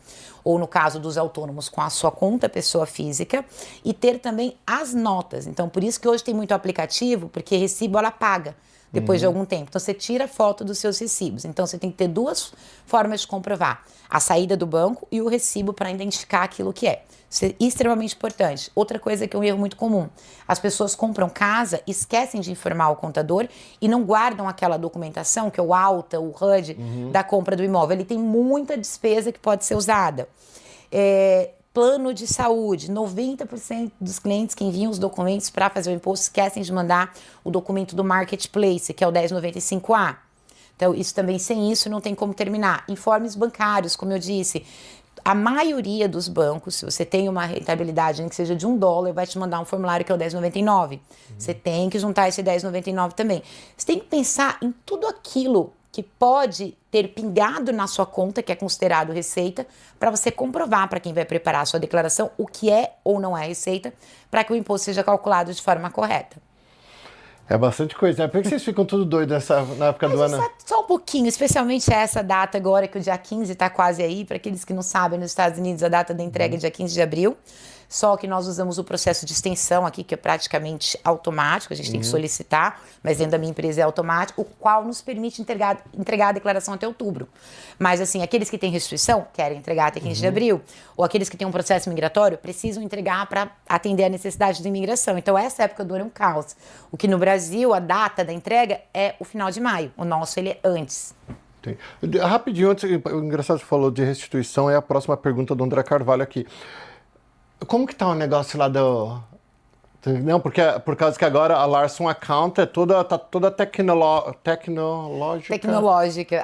ou no caso dos autônomos, com a sua conta pessoa física, e ter também as notas. Então, por isso que hoje tem muito aplicativo, porque recibo ela paga depois de algum tempo. Então, você tira foto dos seus recibos. Então, você tem que ter duas formas de comprovar. A saída do banco e o recibo para identificar aquilo que é. Isso é extremamente importante. Outra coisa que é um erro muito comum. As pessoas compram casa, esquecem de informar o contador e não guardam aquela documentação, que é o ALTA, o HUD, da compra do imóvel. Ele tem muita despesa que pode ser usada. Plano de saúde, 90% dos clientes que enviam os documentos para fazer o imposto esquecem de mandar o documento do Marketplace, que é o 1095A. Então, isso também, sem isso, não tem como terminar. Informes bancários, como eu disse, a maioria dos bancos, se você tem uma rentabilidade nem que seja de $1, vai te mandar um formulário que é o 1099. Você tem que juntar esse 1099 também. Você tem que pensar em tudo aquilo que pode ter pingado na sua conta, que é considerado receita, para você comprovar para quem vai preparar a sua declaração o que é ou não é receita, para que o imposto seja calculado de forma correta. É bastante coisa, né? Por que vocês ficam tudo doidos na época do ano? Só um pouquinho, especialmente essa data agora, que o dia 15 está quase aí. Para aqueles que não sabem, nos Estados Unidos a data da entrega é dia 15 de abril. Só que nós usamos o processo de extensão aqui, que é praticamente automático, a gente tem que solicitar, mas dentro da minha empresa é automático, o qual nos permite entregar a declaração até outubro. Mas assim, aqueles que têm restrição, querem entregar até 15 de abril, ou aqueles que têm um processo migratório, precisam entregar para atender a necessidade da imigração. Então essa época do ano é um caos. O que no Brasil, a data da entrega é o final de maio, o nosso ele é antes. Rapidinho, antes, o engraçado que você falou de restituição, é a próxima pergunta do André Carvalho aqui. Como que tá o negócio lá do... Não, porque por causa que agora a Larson Account tá toda tecnológica,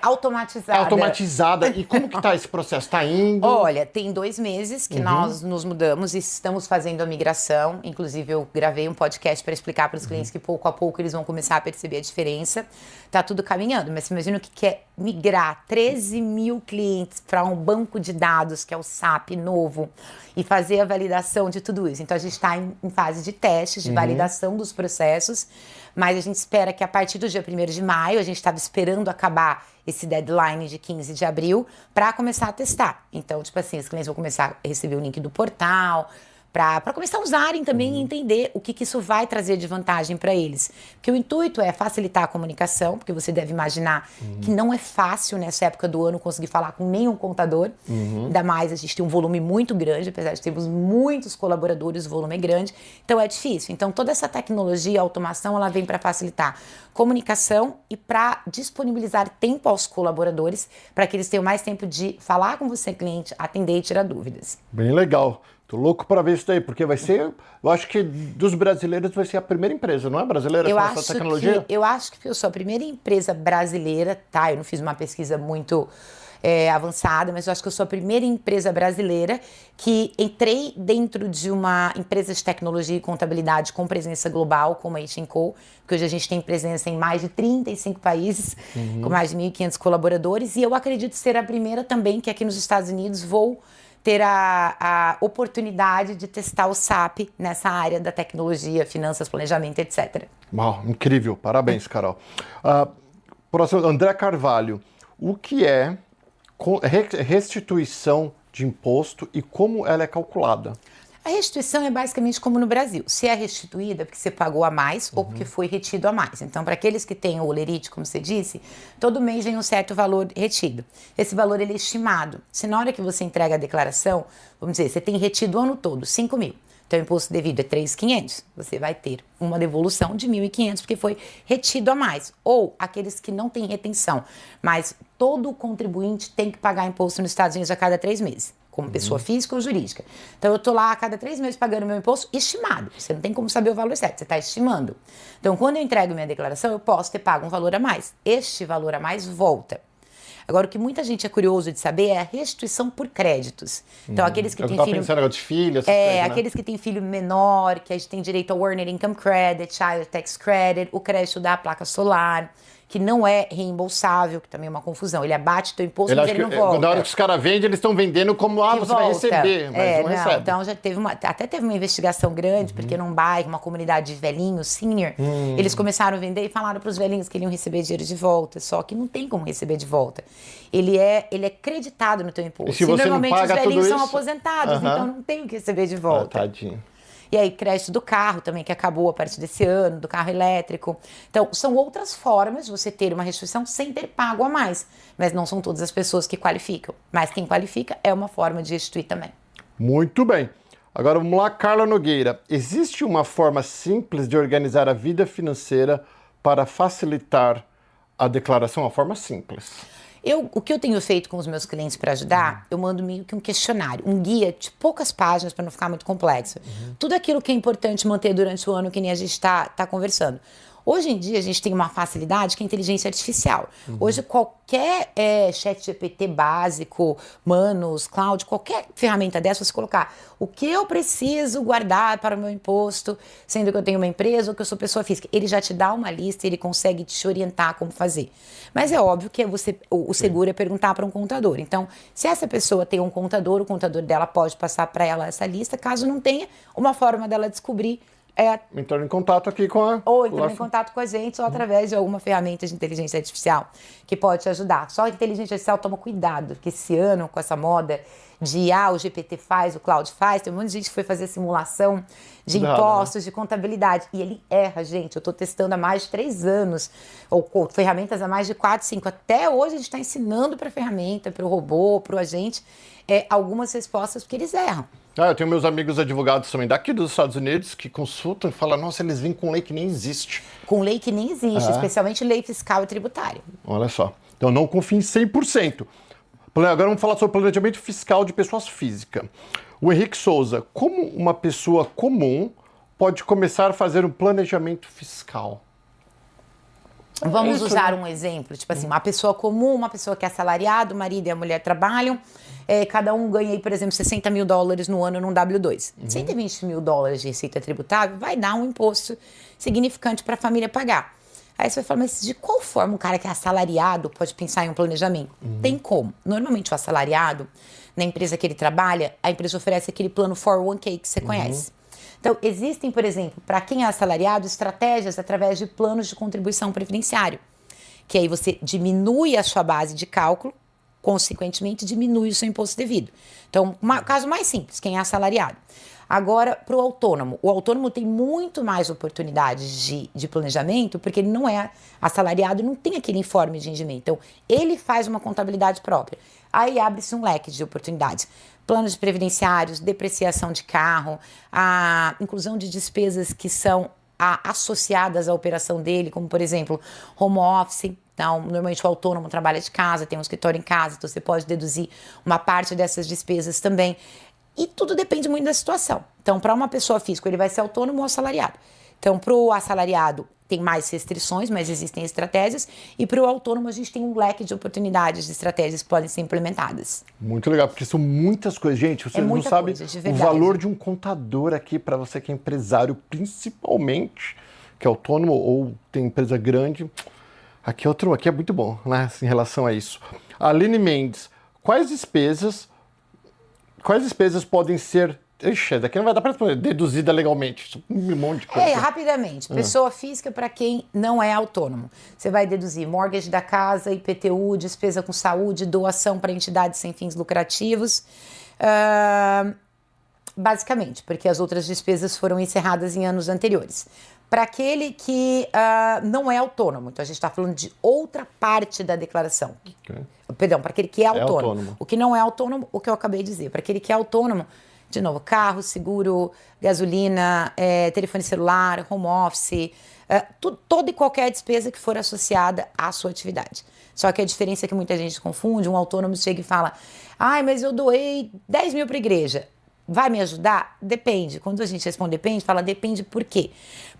automatizada. Automatizada. E como que tá esse processo? Tá indo? Olha, tem 2 meses que nós nos mudamos e estamos fazendo a migração. Inclusive, eu gravei um podcast para explicar para os clientes que pouco a pouco eles vão começar a perceber a diferença. Tá tudo caminhando, mas você imagina o que é migrar 13 mil clientes para um banco de dados, que é o SAP novo, e fazer a validação de tudo isso. Então, a gente está em fase de testes, de validação dos processos, mas a gente espera que a partir do dia 1º de maio, a gente estava esperando acabar esse deadline de 15 de abril para começar a testar. Então, tipo assim, os clientes vão começar a receber o link do portal, para começar a usarem também e entender o que isso vai trazer de vantagem para eles. Porque o intuito é facilitar a comunicação, porque você deve imaginar que não é fácil nessa época do ano conseguir falar com nenhum contador. Ainda mais a gente tem um volume muito grande, apesar de termos muitos colaboradores, o volume é grande, então é difícil. Então toda essa tecnologia, automação, ela vem para facilitar comunicação e para disponibilizar tempo aos colaboradores, para que eles tenham mais tempo de falar com você, cliente, atender e tirar dúvidas. Bem legal. Tô louco para ver isso daí, porque vai ser, eu acho que dos brasileiros vai ser a primeira empresa, não é brasileira com essa tecnologia? Eu acho que eu sou a primeira empresa brasileira, tá? Eu não fiz uma pesquisa muito avançada, mas eu acho que eu sou a primeira empresa brasileira que entrei dentro de uma empresa de tecnologia e contabilidade com presença global, como a H&Co, porque hoje a gente tem presença em mais de 35 países, com mais de 1.500 colaboradores, e eu acredito ser a primeira também que aqui nos Estados Unidos vou ter a oportunidade de testar o SAP nessa área da tecnologia, finanças, planejamento, etc. Uau, incrível. Parabéns, Carol. Próximo, André Carvalho. O que é restituição de imposto e como ela é calculada? A restituição é basicamente como no Brasil. Se é restituída porque você pagou a mais ou porque foi retido a mais. Então, para aqueles que têm o olerite, como você disse, todo mês vem um certo valor retido. Esse valor ele é estimado. Se na hora que você entrega a declaração, vamos dizer, você tem retido o ano todo, 5 mil. Então, o imposto devido é 3.500. Você vai ter uma devolução de 1.500 porque foi retido a mais. Ou aqueles que não têm retenção, mas todo contribuinte tem que pagar imposto nos Estados Unidos a cada 3 meses. Como pessoa física ou jurídica. Então, eu estou lá a cada 3 meses pagando meu imposto estimado. Você não tem como saber o valor certo, você está estimando. Então, quando eu entrego minha declaração, eu posso ter pago um valor a mais. Este valor a mais volta. Agora, o que muita gente é curioso de saber é a restituição por créditos. Então, aqueles que têm filho... pensando de filho, aqueles que têm filho menor, que a gente tem direito ao Earned Income Credit, Child Tax Credit, o crédito da placa solar, que não é reembolsável, que também é uma confusão. Ele abate teu imposto, mas ele não volta. Na hora que os caras vendem, eles estão vendendo como, você vai receber, mas não recebe. Então, já teve até teve uma investigação grande, porque num bairro, uma comunidade de velhinhos, senior, eles começaram a vender e falaram para os velhinhos que eles iam receber dinheiro de volta, só que não tem como receber de volta. Ele é creditado no teu imposto. E se você normalmente não paga os velhinhos tudo são isso? aposentados, então não tem o que receber de volta. Tadinho. E aí, crédito do carro também, que acabou a partir desse ano, do carro elétrico. Então, são outras formas de você ter uma restituição sem ter pago a mais. Mas não são todas as pessoas que qualificam. Mas quem qualifica é uma forma de restituir também. Muito bem. Agora vamos lá, Carla Nogueira. Existe uma forma simples de organizar a vida financeira para facilitar a declaração? Uma forma simples. O que eu tenho feito com os meus clientes para ajudar, eu mando meio que um questionário, um guia de poucas páginas para não ficar muito complexo. Tudo aquilo que é importante manter durante o ano, que nem a gente está conversando. Hoje em dia, a gente tem uma facilidade que é a inteligência artificial. Hoje, qualquer chat GPT básico, Manus, Cloud, qualquer ferramenta dessa, você colocar o que eu preciso guardar para o meu imposto, sendo que eu tenho uma empresa ou que eu sou pessoa física. Ele já te dá uma lista, ele consegue te orientar como fazer. Mas é óbvio que o seguro é perguntar para um contador. Então, se essa pessoa tem um contador, o contador dela pode passar para ela essa lista. Caso não tenha, uma forma dela descobrir entrando em contato aqui com a... Ou entrando em contato com a gente, ou através de alguma ferramenta de inteligência artificial que pode te ajudar. Só a inteligência artificial toma cuidado, porque esse ano, com essa moda de o GPT faz, o Cloud faz, tem um monte de gente que foi fazer simulação de impostos, de contabilidade. E ele erra, gente. Eu estou testando há mais de 3 anos, ou ferramentas há mais de 4, 5. Até hoje a gente está ensinando para a ferramenta, para o robô, para o agente, algumas respostas, porque eles erram. Eu tenho meus amigos advogados também daqui dos Estados Unidos que consultam e falam, nossa, eles vêm com lei que nem existe. Com lei que nem existe, especialmente lei fiscal e tributária. Olha só. Então não confie em 100%. Agora vamos falar sobre planejamento fiscal de pessoas físicas. O Henrique Souza, como uma pessoa comum pode começar a fazer um planejamento fiscal? Vamos usar um exemplo, tipo assim, uma pessoa comum, uma pessoa que é assalariado, o marido e a mulher trabalham, cada um ganha aí, por exemplo, $60 mil no ano num W2. $120 mil de receita tributável vai dar um imposto significante para a família pagar. Aí você vai falar, mas de qual forma um cara que é assalariado pode pensar em um planejamento? Tem como. Normalmente o assalariado, na empresa que ele trabalha, a empresa oferece aquele plano 401k que você conhece. Então, existem, por exemplo, para quem é assalariado, estratégias através de planos de contribuição previdenciário, que aí você diminui a sua base de cálculo, consequentemente diminui o seu imposto devido. Então, caso mais simples, quem é assalariado. Agora, para o autônomo tem muito mais oportunidades de planejamento, porque ele não é assalariado, não tem aquele informe de rendimento. Então, ele faz uma contabilidade própria. Aí abre-se um leque de oportunidades. Planos previdenciários, depreciação de carro, a inclusão de despesas que são associadas à operação dele, como, por exemplo, home office. Então, normalmente o autônomo trabalha de casa, tem um escritório em casa, então você pode deduzir uma parte dessas despesas também. E tudo depende muito da situação. Então, para uma pessoa física, ele vai ser autônomo ou assalariado. Então, para o assalariado, tem mais restrições, mas existem estratégias. E para o autônomo, a gente tem um leque de oportunidades de estratégias que podem ser implementadas. Muito legal, porque são muitas coisas. Gente, vocês não sabem o valor de um contador aqui para você que é empresário, principalmente, que é autônomo ou tem empresa grande. Aqui é muito bom, né, em relação a isso. Aline Mendes, quais despesas podem ser... Ixi, daqui não vai dar para responder. Deduzida legalmente. Um monte de coisa. Rapidamente. Pessoa física para quem não é autônomo. Você vai deduzir mortgage da casa, IPTU, despesa com saúde, doação para entidades sem fins lucrativos. Basicamente, porque as outras despesas foram encerradas em anos anteriores. Para aquele que não é autônomo, então a gente está falando de outra parte da declaração. Okay. Perdão, para aquele que é autônomo. O que não é autônomo, o que eu acabei de dizer. Para aquele que é autônomo, de novo, carro, seguro, gasolina, telefone celular, home office, toda e qualquer despesa que for associada à sua atividade. Só que a diferença é que muita gente confunde, um autônomo chega e fala, mas eu doei 10 mil para a igreja. Vai me ajudar? Depende. Quando a gente responde depende, fala depende por quê?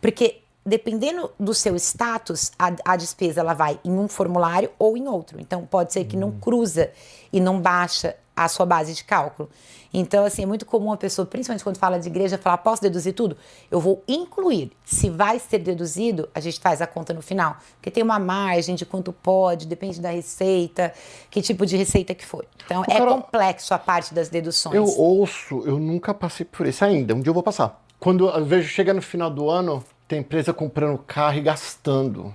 Porque dependendo do seu status, a despesa ela vai em um formulário ou em outro. Então, pode ser que não cruza e não baixa a sua base de cálculo. Então, assim, é muito comum a pessoa, principalmente quando fala de igreja, falar, posso deduzir tudo? Eu vou incluir. Se vai ser deduzido, a gente faz a conta no final. Porque tem uma margem de quanto pode, depende da receita, que tipo de receita que foi. Então, complexo a parte das deduções. Eu nunca passei por isso ainda. Um dia eu vou passar. Quando eu vejo, chega no final do ano, tem empresa comprando carro e gastando.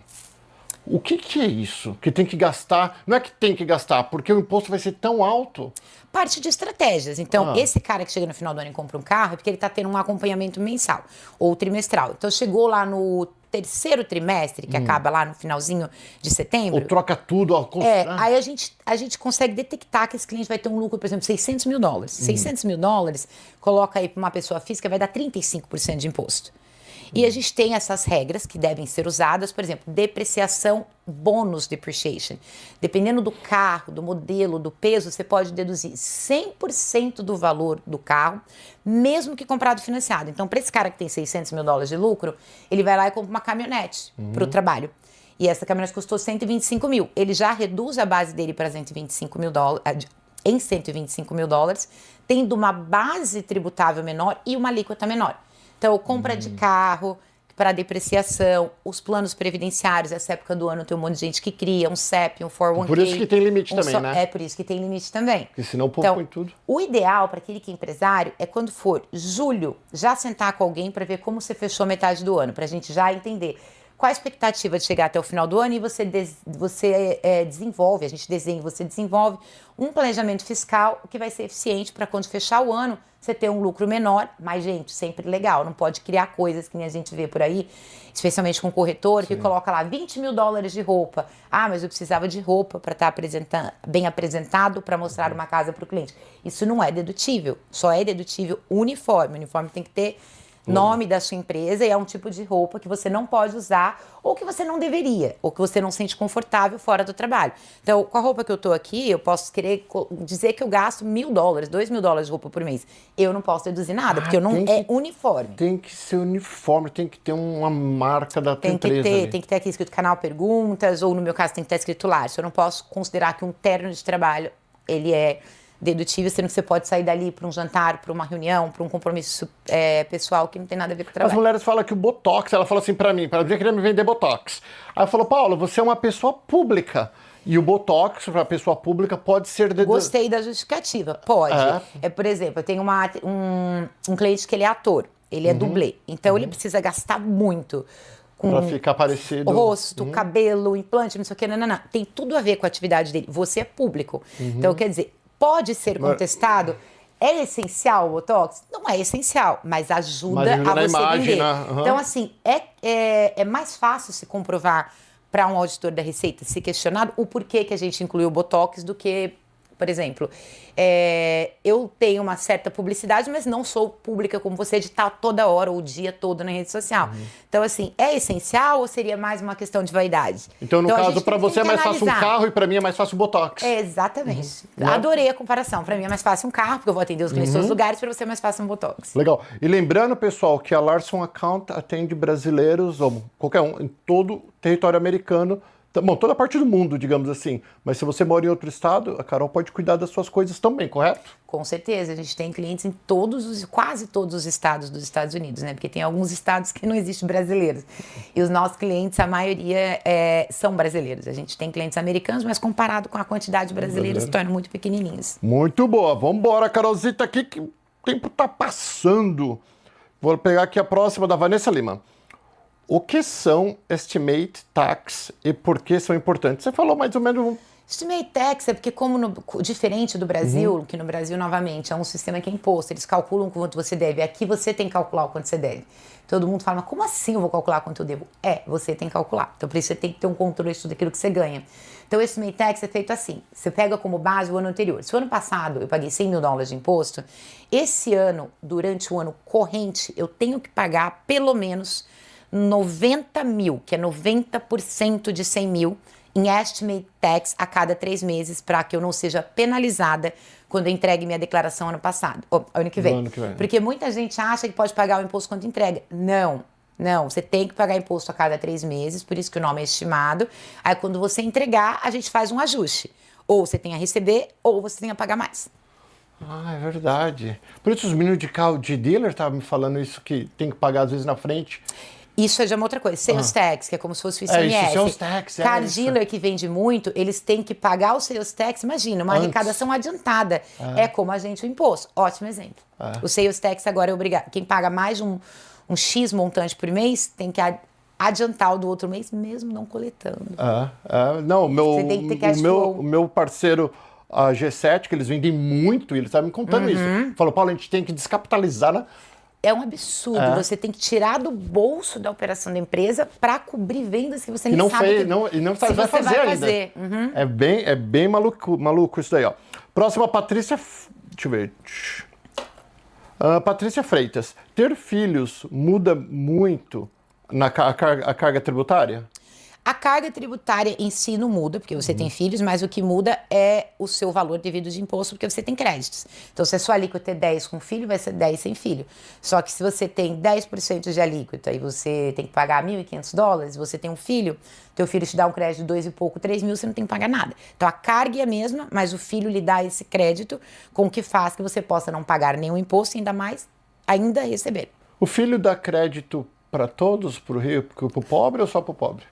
O que é isso? Que tem que gastar? Não é que tem que gastar, porque o imposto vai ser tão alto. Parte de estratégias. Então, esse cara que chega no final do ano e compra um carro é porque ele está tendo um acompanhamento mensal ou trimestral. Então, chegou lá no terceiro trimestre, que acaba lá no finalzinho de setembro. Ou troca tudo. Aí a gente consegue detectar que esse cliente vai ter um lucro, por exemplo, $600 mil. $600 mil, coloca aí para uma pessoa física, vai dar 35% de imposto. E a gente tem essas regras que devem ser usadas, por exemplo, depreciação, bônus depreciation. Dependendo do carro, do modelo, do peso, você pode deduzir 100% do valor do carro, mesmo que comprado financiado. Então, para esse cara que tem $600 mil de lucro, ele vai lá e compra uma caminhonete para o trabalho. E essa caminhonete custou $125 mil. Ele já reduz a base dele para $125 mil, em $125 mil, tendo uma base tributável menor e uma alíquota menor. Então, compra de carro para depreciação, os planos previdenciários, essa época do ano tem um monte de gente que cria um CEP, um 401k. Por isso que tem limite também, né? É por isso que tem limite também. Porque senão o povo põe tudo. O ideal para aquele que é empresário é quando for julho, já sentar com alguém para ver como você fechou metade do ano, para a gente já entender qual a expectativa de chegar até o final do ano e você desenvolve, a gente desenha, você desenvolve um planejamento fiscal que vai ser eficiente para quando fechar o ano você ter um lucro menor, mas, gente, sempre legal, não pode criar coisas que nem a gente vê por aí, especialmente com corretor, que coloca lá $20 mil de roupa. Mas eu precisava de roupa para estar bem apresentado para mostrar uma casa para o cliente. Isso não é dedutível, só é dedutível uniforme. O uniforme tem que ter nome da sua empresa e é um tipo de roupa que você não pode usar ou que você não deveria, ou que você não sente confortável fora do trabalho. Então, com a roupa que eu tô aqui, eu posso querer dizer que eu gasto $1.000, $2 mil de roupa por mês. Eu não posso deduzir nada, porque eu não uniforme. Tem que ser uniforme, tem que ter uma marca da tua empresa. Tem que ter aqui escrito canal perguntas, ou no meu caso tem que estar escrito lá. Eu não posso considerar que um terno de trabalho, ele é dedutível, sendo que você pode sair dali para um jantar, para uma reunião, para um compromisso pessoal que não tem nada a ver com o trabalho. As mulheres falam que o Botox, ela falou assim para mim, ela queria me vender Botox. Aí ela falou, Paulo, você é uma pessoa pública. E o Botox, para pessoa pública, pode ser... Gostei da justificativa. Pode. Por exemplo, eu tenho um cliente que ele é ator, ele é dublê. Então, ele precisa gastar muito para ficar parecido. Rosto, cabelo, implante, não sei o que, não. Tem tudo a ver com a atividade dele. Você é público. Então, quer dizer, pode ser contestado. É essencial o Botox? Não é essencial, mas ajuda a você vender. Então, assim, é mais fácil se comprovar para um auditor da Receita, se questionar o porquê que a gente incluiu o Botox do que Por exemplo, eu tenho uma certa publicidade, mas não sou pública como você de estar toda hora ou o dia todo na rede social. Então, assim, é essencial ou seria mais uma questão de vaidade? Então, no caso, para você é mais fácil um analisar. carro e para mim é mais fácil o Botox. Exatamente. Adorei a comparação. Para mim é mais fácil um carro, porque eu vou atender os clientes em todos os lugares, para você é mais fácil um Botox. Legal. E lembrando, pessoal, que a Larson Account atende brasileiros, ou qualquer um, em todo o território americano, bom, toda a parte do mundo, digamos assim. Mas se você mora em outro estado, a Carol pode cuidar das suas coisas também, correto? Com certeza. A gente tem clientes em quase todos os estados dos Estados Unidos, né? Porque tem alguns estados que não existem brasileiros. E os nossos clientes, a maioria são brasileiros. A gente tem clientes americanos, mas comparado com a quantidade de brasileiros, se tornam muito pequenininhos. Muito boa. Vamos embora, Carolzita, aqui que o tempo tá passando. Vou pegar aqui a próxima da Vanessa Lima. O que são Estimate Tax e por que são importantes? Você falou mais ou menos... Estimate Tax é porque, diferente do Brasil, que no Brasil, novamente, é um sistema que é imposto, eles calculam quanto você deve. Aqui você tem que calcular o quanto você deve. Todo mundo fala, mas como assim eu vou calcular quanto eu devo? Você tem que calcular. Então, por isso você tem que ter um controle de tudo aquilo que você ganha. Então, esse Estimate Tax é feito assim. Você pega como base o ano anterior. Se o ano passado eu paguei $100 mil de imposto, esse ano, durante o ano corrente, eu tenho que pagar pelo menos 90 mil, que é 90% de 100 mil, em Estimate Tax a cada 3 meses, para que eu não seja penalizada quando eu entregue minha declaração ano que vem. Porque muita gente acha que pode pagar o imposto quando entrega. Não, você tem que pagar imposto a cada 3 meses, por isso que o nome é estimado. Aí quando você entregar, a gente faz um ajuste. Ou você tem a receber, ou você tem a pagar mais. Ah, é verdade. Por isso os meninos de carro de dealer estavam me falando isso, que tem que pagar às vezes na frente. Isso é já uma outra coisa. Sales tax, que é como se fosse o ICMS. Isso, sales tax. Car dealer que vende muito, eles têm que pagar o sales tax. Imagina, uma arrecadação adiantada. É como a gente o imposto. Ótimo exemplo. O sales tax agora é obrigado. Quem paga mais um X montante por mês tem que adiantar o do outro mês, mesmo não coletando. Não, Você tem que ter cash flow. o meu parceiro, a G7, que eles vendem muito, e eles estavam me contando isso. Falou, Paulo, a gente tem que descapitalizar, né? É um absurdo. Você tem que tirar do bolso da operação da empresa para cobrir vendas que você nem sabe e não sabe vai fazer ainda. É bem maluco isso daí, ó. Próxima, Patrícia... Deixa eu ver. Patrícia Freitas. Ter filhos muda muito a carga tributária? A carga tributária em si não muda, porque você tem filhos, mas o que muda é o seu valor devido de imposto, porque você tem créditos. Então, se a sua alíquota é 10 com filho, vai ser 10 sem filho. Só que se você tem 10% de alíquota e você tem que pagar $1.500, você tem um filho, teu filho te dá um crédito de 2 e pouco, 3 mil, você não tem que pagar nada. Então, a carga é a mesma, mas o filho lhe dá esse crédito, com o que faz que você possa não pagar nenhum imposto e ainda receber. O filho dá crédito para todos, para o pobre ou só para o pobre?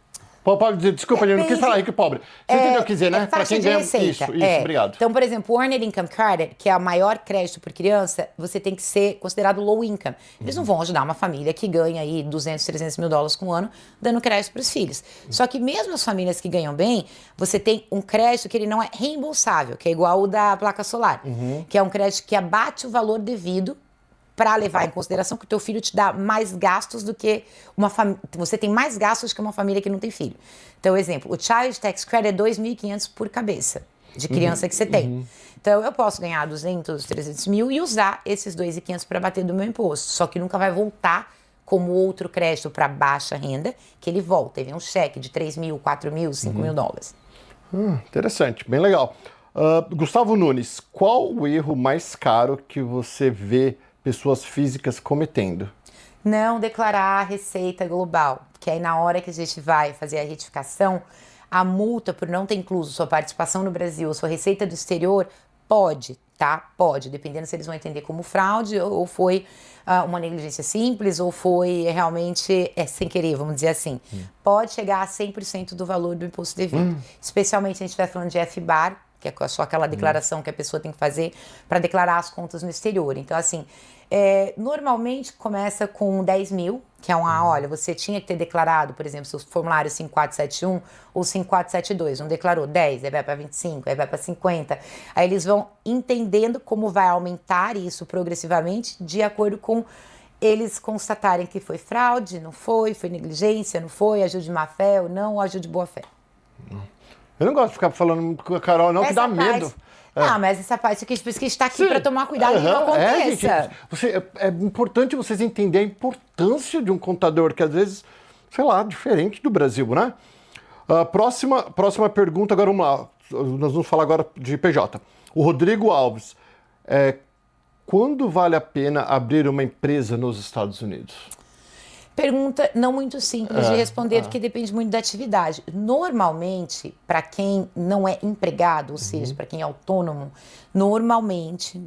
Desculpa, eu não quis falar rico e pobre. Você entendeu o que eu quis dizer, né? Para quem ganha isso, obrigado. Então, por exemplo, o Earned Income Credit, que é o maior crédito por criança, você tem que ser considerado low income. Eles não vão ajudar uma família que ganha aí 200, 300 mil dólares com ano, dando crédito para os filhos. Só que mesmo as famílias que ganham bem, você tem um crédito que ele não é reembolsável, que é igual o da placa solar, que é um crédito que abate o valor devido para levar em consideração que o teu filho te dá mais gastos do que uma família. Você tem mais gastos que uma família que não tem filho. Então, exemplo, o Child Tax Credit é $2.500 por cabeça de criança que você tem. Então, eu posso ganhar 200, 300 mil e usar esses $2.500 para bater do meu imposto. Só que nunca vai voltar como outro crédito para baixa renda, que ele volta. Ele vem um cheque de 3 mil, 4 mil, 5 mil dólares. Interessante, bem legal. Gustavo Nunes, qual o erro mais caro que você vê pessoas físicas cometendo? Não declarar a receita global, que aí na hora que a gente vai fazer a retificação, a multa por não ter incluso sua participação no Brasil, sua receita do exterior, pode, dependendo se eles vão entender como fraude ou foi uma negligência simples ou foi realmente sem querer, vamos dizer assim. Pode chegar a 100% do valor do imposto devido, especialmente se a gente estiver falando de FBAR, que é só aquela declaração que a pessoa tem que fazer para declarar as contas no exterior. Então, assim, normalmente começa com 10 mil, que é olha, você tinha que ter declarado, por exemplo, seu formulário 5471 ou 5472, não declarou 10, aí vai para 25, aí vai para 50. Aí eles vão entendendo como vai aumentar isso progressivamente de acordo com eles constatarem que foi fraude, não foi negligência, não foi, ajuda de má fé ou não, ou ajuda de boa fé. Eu não gosto de ficar falando com a Carol, não, que dá medo. Ah, mas essa parte aqui, por isso que a gente está aqui Sim. para tomar cuidado que não Gente, aconteça. é importante vocês entenderem a importância de um contador, que às vezes, sei lá, diferente do Brasil, né? Próxima pergunta, agora vamos lá. Nós vamos falar agora de PJ. O Rodrigo Alves. Quando vale a pena abrir uma empresa nos Estados Unidos? Pergunta não muito simples de responder, porque depende muito da atividade. Normalmente, para quem não é empregado, ou seja, para quem é autônomo, normalmente,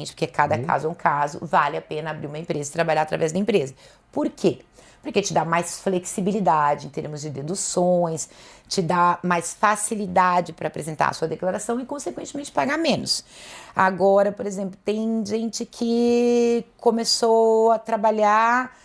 porque cada caso é um caso, vale a pena abrir uma empresa e trabalhar através da empresa. Por quê? Porque te dá mais flexibilidade em termos de deduções, te dá mais facilidade para apresentar a sua declaração e, consequentemente, pagar menos. Agora, por exemplo, tem gente que começou a trabalhar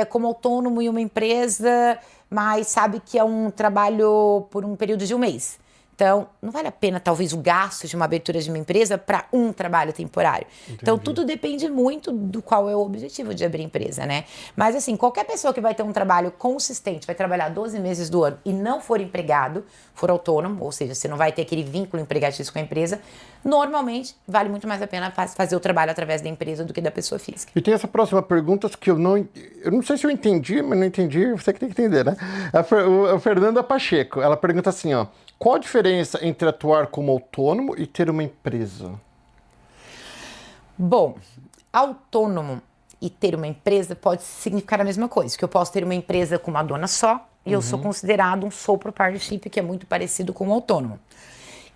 como autônomo em uma empresa, mas sabe que é um trabalho por um período de um mês. Então, não vale a pena, talvez, o gasto de uma abertura de uma empresa para um trabalho temporário. Entendi. Então, tudo depende muito do qual é o objetivo de abrir empresa, né? Mas, assim, qualquer pessoa que vai ter um trabalho consistente, vai trabalhar 12 meses do ano e não for empregado, for autônomo, ou seja, você não vai ter aquele vínculo empregatício com a empresa, normalmente, vale muito mais a pena fazer o trabalho através da empresa do que da pessoa física. E tem essa próxima pergunta que eu não sei se eu entendi, mas não entendi, você que tem que entender, né? A Fernanda Pacheco, ela pergunta assim, ó. Qual a diferença entre atuar como autônomo e ter uma empresa? Bom, autônomo e ter uma empresa pode significar a mesma coisa, que eu posso ter uma empresa com uma dona só e eu sou considerado um sole proprietorship, que é muito parecido com um autônomo.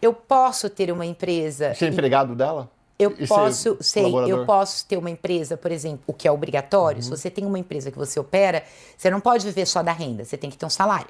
Eu posso ter uma empresa... Ser empregado dela? Eu posso ter uma empresa, por exemplo, o que é obrigatório, se você tem uma empresa que você opera, você não pode viver só da renda, você tem que ter um salário.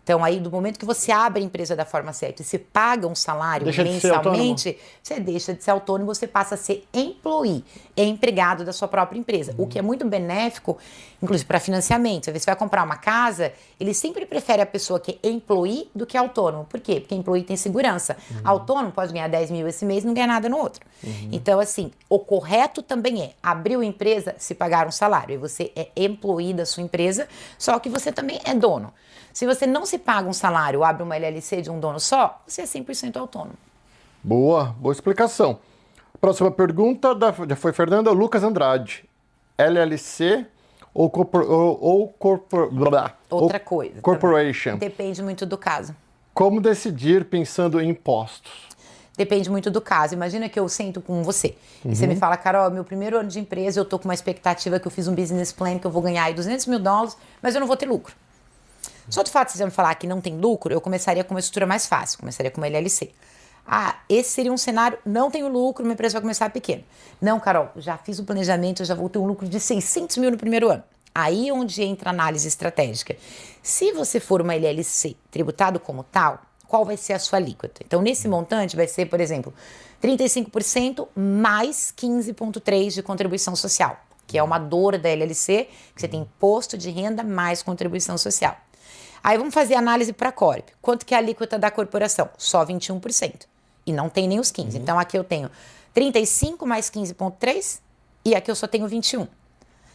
Então, aí, do momento que você abre a empresa da forma certa e você paga um salário mensalmente, você deixa de ser autônomo, você passa a ser employee, empregado da sua própria empresa. O que é muito benéfico, inclusive para financiamento. Às vezes você vai comprar uma casa, ele sempre prefere a pessoa que é employee do que autônomo. Por quê? Porque employee tem segurança. Autônomo pode ganhar 10 mil esse mês e não ganhar nada no outro. Então, assim, o correto também é abrir uma empresa, se pagar um salário. E você é employee da sua empresa, só que você também é dono. Se você não se paga um salário, abre uma LLC de um dono só, você é 100% autônomo. Boa explicação. Próxima pergunta já foi Fernanda. Lucas Andrade. LLC ou outra coisa. Corporation? Também. Depende muito do caso. Como decidir pensando em impostos? Depende muito do caso. Imagina que eu sento com você e você me fala, Carol, meu primeiro ano de empresa, eu tô com uma expectativa que eu fiz um business plan que eu vou ganhar aí $200 mil, mas eu não vou ter lucro. Só do fato de você me falar que não tem lucro, eu começaria com uma estrutura mais fácil, começaria com uma LLC. Ah, esse seria um cenário, não tenho lucro, minha empresa vai começar pequena. Não, Carol, já fiz o planejamento, eu já vou ter um lucro de 600 mil no primeiro ano. Aí é onde entra a análise estratégica. Se você for uma LLC tributado como tal, qual vai ser a sua alíquota? Então, nesse montante vai ser, por exemplo, 35% mais 15,3% de contribuição social, que é uma dor da LLC, que você tem imposto de renda mais contribuição social. Aí vamos fazer análise para a Corp. Quanto que é a alíquota da corporação? Só 21%. E não tem nem os 15%. Então aqui eu tenho 35 mais 15,3 e aqui eu só tenho 21.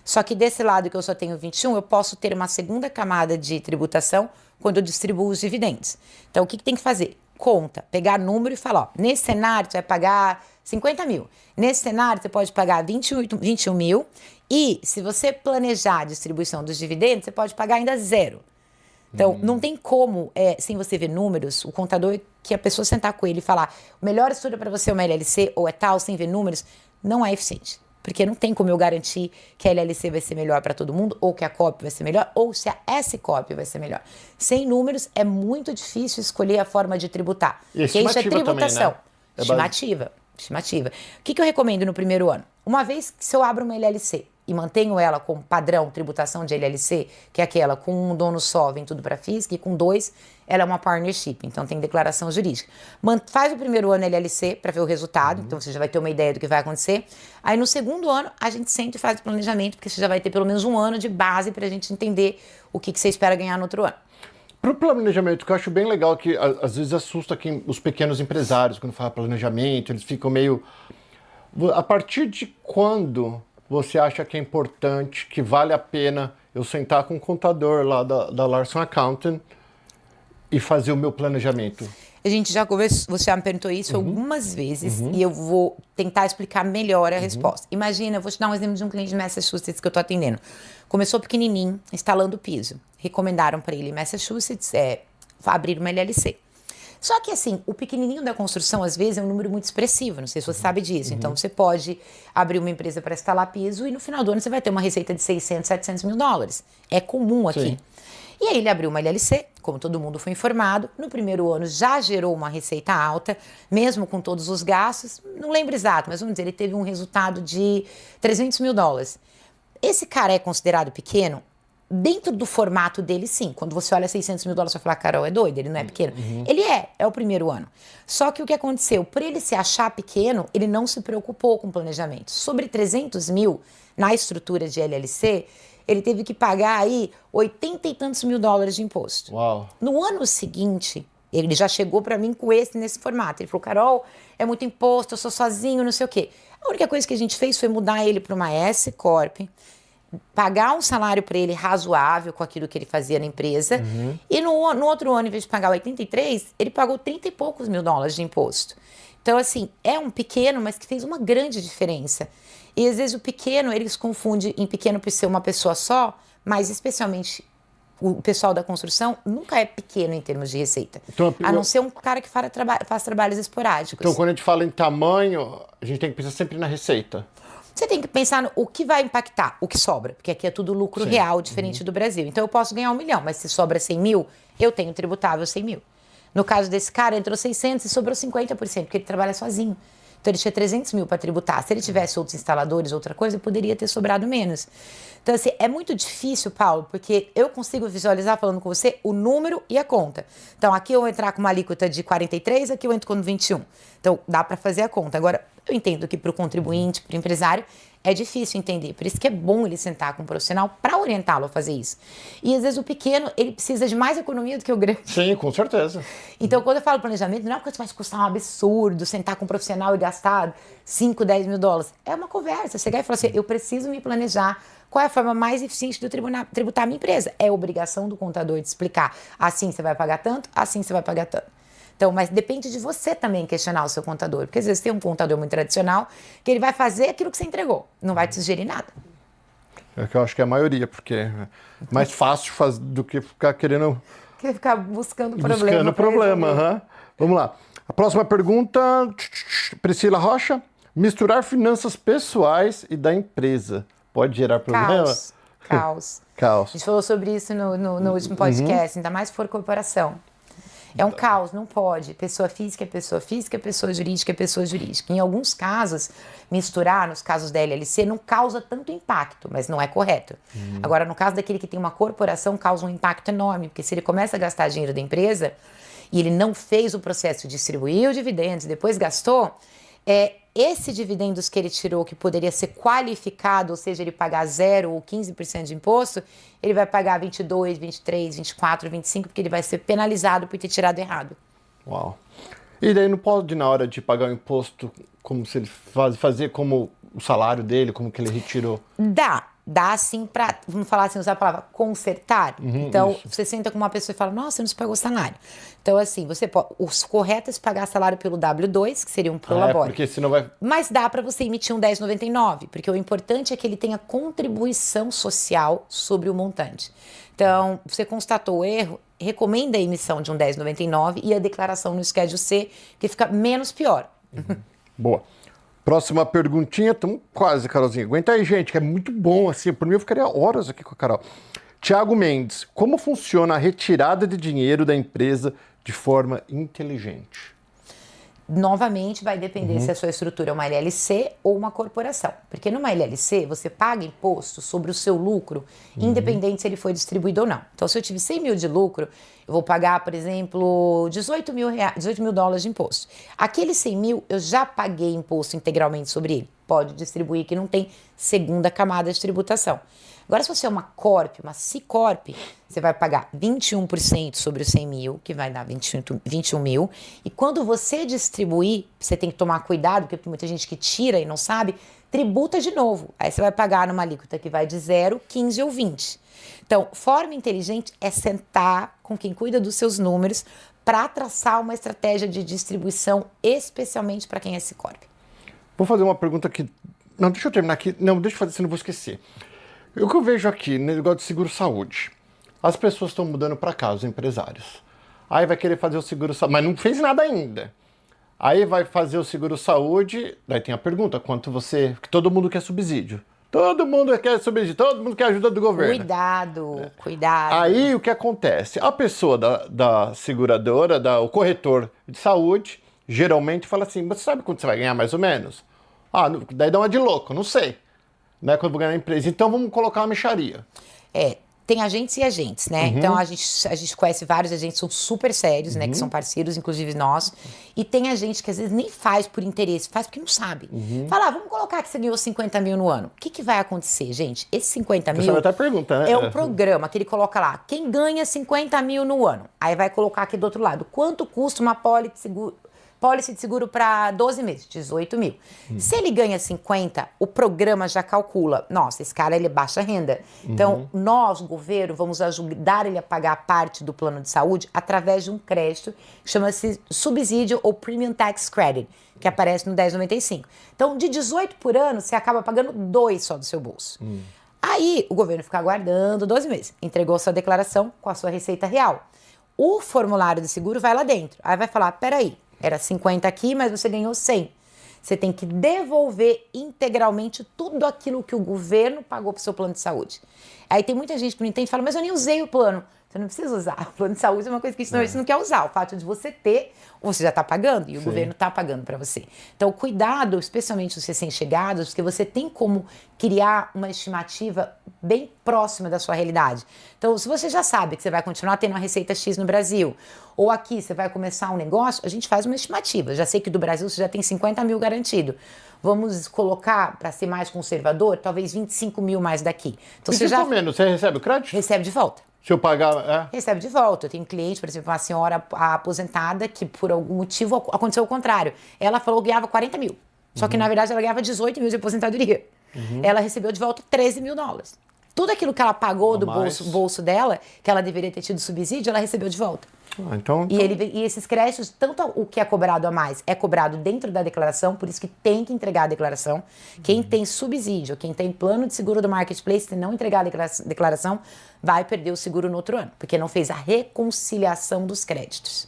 Só que desse lado que eu só tenho 21, eu posso ter uma segunda camada de tributação quando eu distribuo os dividendos. Então o que tem que fazer? Conta, pegar número e falar, ó, nesse cenário você vai pagar 50 mil. Nesse cenário você pode pagar 21 mil e se você planejar a distribuição dos dividendos, você pode pagar ainda zero. Então, não tem como, sem você ver números, o contador, que a pessoa sentar com ele e falar o melhor estudo para você é uma LLC ou é tal, sem ver números, não é eficiente. Porque não tem como eu garantir que a LLC vai ser melhor para todo mundo, ou que a COP vai ser melhor, ou se a S-COP vai ser melhor. Sem números, é muito difícil escolher a forma de tributar. E isso é tributação. Também, né? Estimativa. O que eu recomendo no primeiro ano? Uma vez que se eu abro uma LLC e mantenho ela como padrão tributação de LLC, que é aquela com um dono só, vem tudo para FISC, e com 2, ela é uma partnership, então tem declaração jurídica. Faz o primeiro ano LLC para ver o resultado, então você já vai ter uma ideia do que vai acontecer. Aí no segundo ano, a gente senta e faz o planejamento, porque você já vai ter pelo menos um ano de base para a gente entender o que você espera ganhar no outro ano. Para o planejamento, que eu acho bem legal, que às vezes assusta os pequenos empresários, quando fala planejamento, eles ficam meio... A partir de quando você acha que é importante, que vale a pena eu sentar com um contador lá da Larson Accountant e fazer o meu planejamento? A gente já conversou, você já me perguntou isso algumas vezes e eu vou tentar explicar melhor a resposta. Imagina, eu vou te dar um exemplo de um cliente de Massachusetts que eu tô atendendo. Começou pequenininho, instalando o piso. Recomendaram para ele em Massachusetts abrir uma LLC. Só que assim, o pequenininho da construção às vezes é um número muito expressivo, não sei se você sabe disso. Então você pode abrir uma empresa para instalar piso e no final do ano você vai ter uma receita de 600, 700 mil dólares. É comum aqui. Sim. E aí ele abriu uma LLC, como todo mundo foi informado, no primeiro ano já gerou uma receita alta, mesmo com todos os gastos, não lembro exato, mas vamos dizer, ele teve um resultado de 300 mil dólares. Esse cara é considerado pequeno? Dentro do formato dele, sim. Quando você olha 600 mil dólares, você vai falar, Carol, é doido, ele não é pequeno. Ele é o primeiro ano. Só que o que aconteceu? Por ele se achar pequeno, ele não se preocupou com planejamento. Sobre 300 mil, na estrutura de LLC, ele teve que pagar aí 80 e tantos mil dólares de imposto. Uau. No ano seguinte, ele já chegou para mim com nesse formato. Ele falou, Carol, é muito imposto, eu sou sozinho, não sei o quê. A única coisa que a gente fez foi mudar ele para uma S Corp, pagar um salário para ele razoável com aquilo que ele fazia na empresa. E no outro ano, em vez de pagar 83, ele pagou 30 e poucos mil dólares de imposto. Então, assim, é um pequeno, mas que fez uma grande diferença. E às vezes o pequeno, eles confundem em pequeno por ser uma pessoa só, mas especialmente o pessoal da construção nunca é pequeno em termos de receita. Então, a não ser um cara que faz trabalhos esporádicos. Então, quando a gente fala em tamanho, a gente tem que pensar sempre na receita. Você tem que pensar no o que vai impactar, o que sobra, porque aqui é tudo lucro real, diferente do Brasil. Então eu posso ganhar 1 milhão, mas se sobra 100 mil, eu tenho tributável 100 mil. No caso desse cara, entrou 600 e sobrou 50%, porque ele trabalha sozinho. Então ele tinha 300 mil para tributar. Se ele tivesse outros instaladores, outra coisa, poderia ter sobrado menos. Então assim, é muito difícil, Paulo, porque eu consigo visualizar, falando com você, o número e a conta. Então aqui eu vou entrar com uma alíquota de 43, aqui eu entro com 21. Então dá para fazer a conta. Agora, eu entendo que para o contribuinte, para o empresário, é difícil entender. Por isso que é bom ele sentar com um profissional para orientá-lo a fazer isso. E às vezes o pequeno, ele precisa de mais economia do que o grande. Sim, com certeza. Então, quando eu falo planejamento, não é porque vai custar um absurdo sentar com um profissional e gastar 5, 10 mil dólares. É uma conversa. Chegar e falar assim, eu preciso me planejar. Qual é a forma mais eficiente de eu tributar a minha empresa? É obrigação do contador de explicar. Assim você vai pagar tanto, assim você vai pagar tanto. Então, mas depende de você também questionar o seu contador. Porque às vezes tem um contador muito tradicional que ele vai fazer aquilo que você entregou. Não vai te sugerir nada. É que eu acho que é a maioria, porque é mais fácil do que ficar querendo... Quer ficar buscando problema. Buscando problema, Vamos lá. A próxima pergunta, Priscila Rocha. Misturar finanças pessoais e da empresa pode gerar problema? Caos. Caos. A gente falou sobre isso no último podcast, ainda mais se for corporação. É um caos, não pode. Pessoa física é pessoa física, pessoa jurídica é pessoa jurídica. Em alguns casos, misturar, nos casos da LLC, não causa tanto impacto, mas não é correto. Agora, no caso daquele que tem uma corporação, causa um impacto enorme, porque se ele começa a gastar dinheiro da empresa e ele não fez o processo de distribuir os dividendos e depois gastou, esse dividendos que ele tirou, que poderia ser qualificado, ou seja, ele pagar 0 ou 15% de imposto, ele vai pagar 22, 23, 24, 25, porque ele vai ser penalizado por ter tirado errado. Uau. E daí não pode, na hora de pagar o imposto, como se ele fazer como o salário dele, como que ele retirou? Dá sim para, vamos falar assim, usar a palavra consertar. Então, isso. você senta com uma pessoa e fala, nossa, você não se pagou salário. Então, assim, você pode, os corretos é pagar salário pelo W2, que seria um prolabore. Porque senão vai... Mas dá para você emitir um 1099, porque o importante é que ele tenha contribuição social sobre o montante. Então, você constatou o erro, recomenda a emissão de um 1099 e a declaração no Schedule C, que fica menos pior. Boa. Próxima perguntinha, estamos quase, Carolzinha. Aguenta aí, gente, que é muito bom, assim, por mim eu ficaria horas aqui com a Carol. Tiago Mendes, como funciona a retirada de dinheiro da empresa de forma inteligente? Novamente, vai depender se a sua estrutura é uma LLC ou uma corporação. Porque numa LLC, você paga imposto sobre o seu lucro, independente se ele foi distribuído ou não. Então, se eu tive 100 mil de lucro, eu vou pagar, por exemplo, 18 mil dólares de imposto. Aqueles 100 mil, eu já paguei imposto integralmente sobre ele. Pode distribuir que não tem segunda camada de tributação. Agora, se você é uma Corp, uma C-Corp, você vai pagar 21% sobre os 100 mil, que vai dar 21 mil. E quando você distribuir, você tem que tomar cuidado, porque tem muita gente que tira e não sabe, tributa de novo. Aí você vai pagar numa alíquota que vai de 0, 15 ou 20. Então, forma inteligente é sentar com quem cuida dos seus números, para traçar uma estratégia de distribuição, especialmente para quem é Cicorp. Vou fazer uma pergunta que... Não, deixa eu terminar aqui. Não, deixa eu fazer, senão eu vou esquecer. O que eu vejo aqui, no negócio de seguro-saúde, as pessoas estão mudando para cá, os empresários. Aí vai querer fazer o seguro-saúde, mas não fez nada ainda. Aí vai fazer o seguro-saúde, daí tem a pergunta, quanto você... Que todo mundo quer subsídio. Todo mundo quer subsídio, todo mundo quer ajuda do governo. Cuidado. Aí o que acontece? A pessoa da seguradora, o corretor de saúde, geralmente fala assim, você sabe quanto você vai ganhar mais ou menos? Ah, daí dá uma de louco, não sei. Né, quando eu vou ganhar na empresa. Então vamos colocar uma mixaria. Tem agentes e agentes, né? Então a gente conhece vários agentes, são super sérios, né? Que são parceiros, inclusive nós. E tem agente que às vezes nem faz por interesse, faz porque não sabe. Fala, vamos colocar que você ganhou 50 mil no ano. O que vai acontecer, gente? Esse 50 mil Você até pergunta, né? É um programa que ele coloca lá, quem ganha 50 mil no ano? Aí vai colocar aqui do outro lado, quanto custa uma pólice de seguro para 12 meses, 18 mil. Se ele ganha 50, o programa já calcula. Nossa, esse cara ele é baixa renda. Então, nós, governo, vamos ajudar ele a pagar parte do plano de saúde através de um crédito que chama-se subsídio ou Premium Tax Credit, que aparece no 1095. Então, de 18 por ano, você acaba pagando 2 só do seu bolso. Aí, o governo fica aguardando 12 meses. Entregou sua declaração com a sua receita real. O formulário do seguro vai lá dentro. Aí vai falar, peraí, era 50 aqui, mas você ganhou 100. Você tem que devolver integralmente tudo aquilo que o governo pagou para o seu plano de saúde. Aí tem muita gente que não entende e fala, mas eu nem usei o plano. Você não precisa usar. O plano de saúde é uma coisa que você não quer usar. O fato de você ter, você já está pagando e o governo está pagando para você. Então, cuidado, especialmente os recém-chegados, porque você tem como criar uma estimativa bem próxima da sua realidade. Então, se você já sabe que você vai continuar tendo uma receita X no Brasil, ou aqui você vai começar um negócio, a gente faz uma estimativa. Já sei que do Brasil você já tem 50 mil garantido. Vamos colocar, para ser mais conservador, talvez 25 mil mais daqui. Então, e você já menos, você recebe o crédito? recebe de volta. Se eu pagar... Recebe de volta. Eu tenho cliente, por exemplo, uma senhora aposentada que por algum motivo aconteceu o contrário. Ela falou que ganhava 40 mil. Só que, na verdade, ela ganhava 18 mil de aposentadoria. Ela recebeu de volta 13 mil dólares. Tudo aquilo que ela pagou do bolso dela, que ela deveria ter tido subsídio, ela recebeu de volta. Então... E esses créditos, tanto o que é cobrado a mais é cobrado dentro da declaração, por isso que tem que entregar a declaração. Quem tem subsídio, quem tem plano de seguro do Marketplace, se não entregar a declaração, vai perder o seguro no outro ano, porque não fez a reconciliação dos créditos.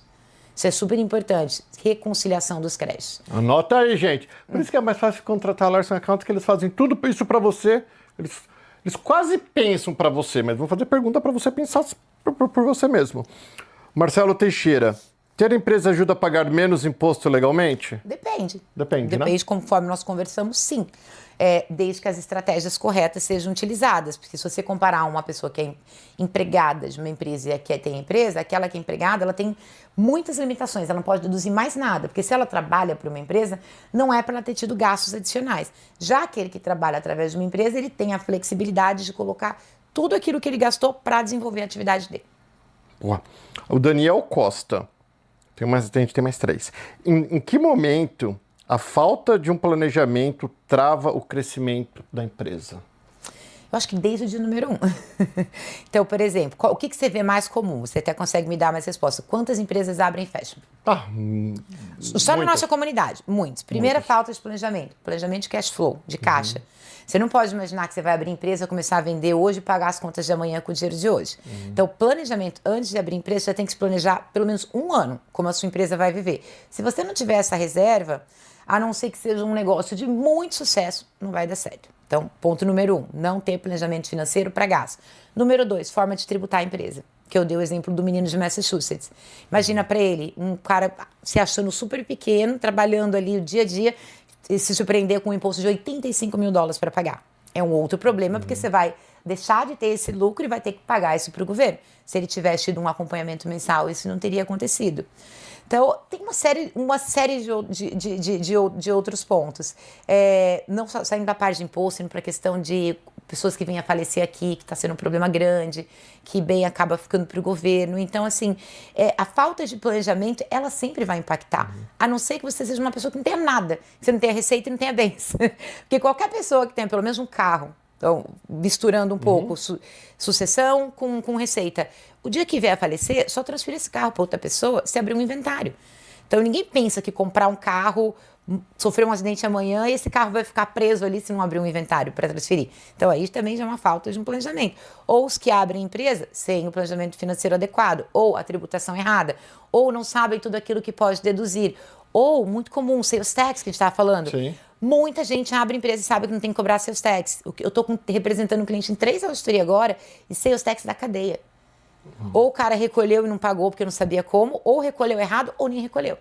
Isso é super importante, reconciliação dos créditos. Anota aí, gente. Por isso que é mais fácil contratar a Larson Account, que eles fazem tudo isso para você. Eles quase pensam para você, mas vão fazer pergunta para você pensar por você mesmo. Marcelo Teixeira, ter empresa ajuda a pagar menos imposto legalmente? Depende. Depende, né? Depende, conforme nós conversamos, sim. Desde que as estratégias corretas sejam utilizadas. Porque se você comparar uma pessoa que é empregada de uma empresa e a que tem empresa, aquela que é empregada, ela tem muitas limitações. Ela não pode deduzir mais nada. Porque se ela trabalha para uma empresa, não é para ela ter tido gastos adicionais. Já aquele que trabalha através de uma empresa, ele tem a flexibilidade de colocar tudo aquilo que ele gastou para desenvolver a atividade dele. Boa. O Daniel Costa, a gente tem mais 3. Em que momento a falta de um planejamento trava o crescimento da empresa? Eu acho que desde o dia número 1. Então, por exemplo, o que você vê mais comum? Você até consegue me dar mais resposta. Quantas empresas abrem e fecham? Só na nossa comunidade, muitos. Primeira, falta de planejamento. Planejamento de cash flow, de caixa. Você não pode imaginar que você vai abrir empresa, começar a vender hoje e pagar as contas de amanhã com o dinheiro de hoje. Então, planejamento, antes de abrir empresa, você tem que se planejar pelo menos 1 ano como a sua empresa vai viver. Se você não tiver essa reserva, a não ser que seja um negócio de muito sucesso, não vai dar certo. Então, ponto número 1, não ter planejamento financeiro para gasto. Número 2, forma de tributar a empresa. Que eu dei o exemplo do menino de Massachusetts. Imagina para ele, um cara se achando super pequeno, trabalhando ali o dia a dia, e se surpreender com um imposto de 85 mil dólares para pagar. É um outro problema, porque você vai deixar de ter esse lucro e vai ter que pagar isso para o governo. Se ele tivesse tido um acompanhamento mensal, isso não teria acontecido. Então, tem uma série de outros pontos. Não só saindo da parte de imposto, indo para a questão de pessoas que vêm a falecer aqui, que está sendo um problema grande, que bem acaba ficando para o governo. Então, assim, a falta de planejamento, ela sempre vai impactar. A não ser que você seja uma pessoa que não tenha nada, que você não tenha receita e não tenha bens. Porque qualquer pessoa que tenha pelo menos um carro, Então, misturando um pouco sucessão com receita. O dia que vier a falecer, só transfira esse carro para outra pessoa se abrir um inventário. Então, ninguém pensa que comprar um carro, sofrer um acidente amanhã e esse carro vai ficar preso ali se não abrir um inventário para transferir. Então, aí também já é uma falta de um planejamento. Ou os que abrem empresa sem o planejamento financeiro adequado, ou a tributação errada, ou não sabem tudo aquilo que pode deduzir, ou, muito comum, sales tax, que a gente estava falando. Sim. Muita gente abre empresa e sabe que não tem que cobrar sales tax. Eu estou representando um cliente em 3 auditoria agora e sales tax da cadeia. Ou o cara recolheu e não pagou porque não sabia como, ou recolheu errado, ou nem recolheu.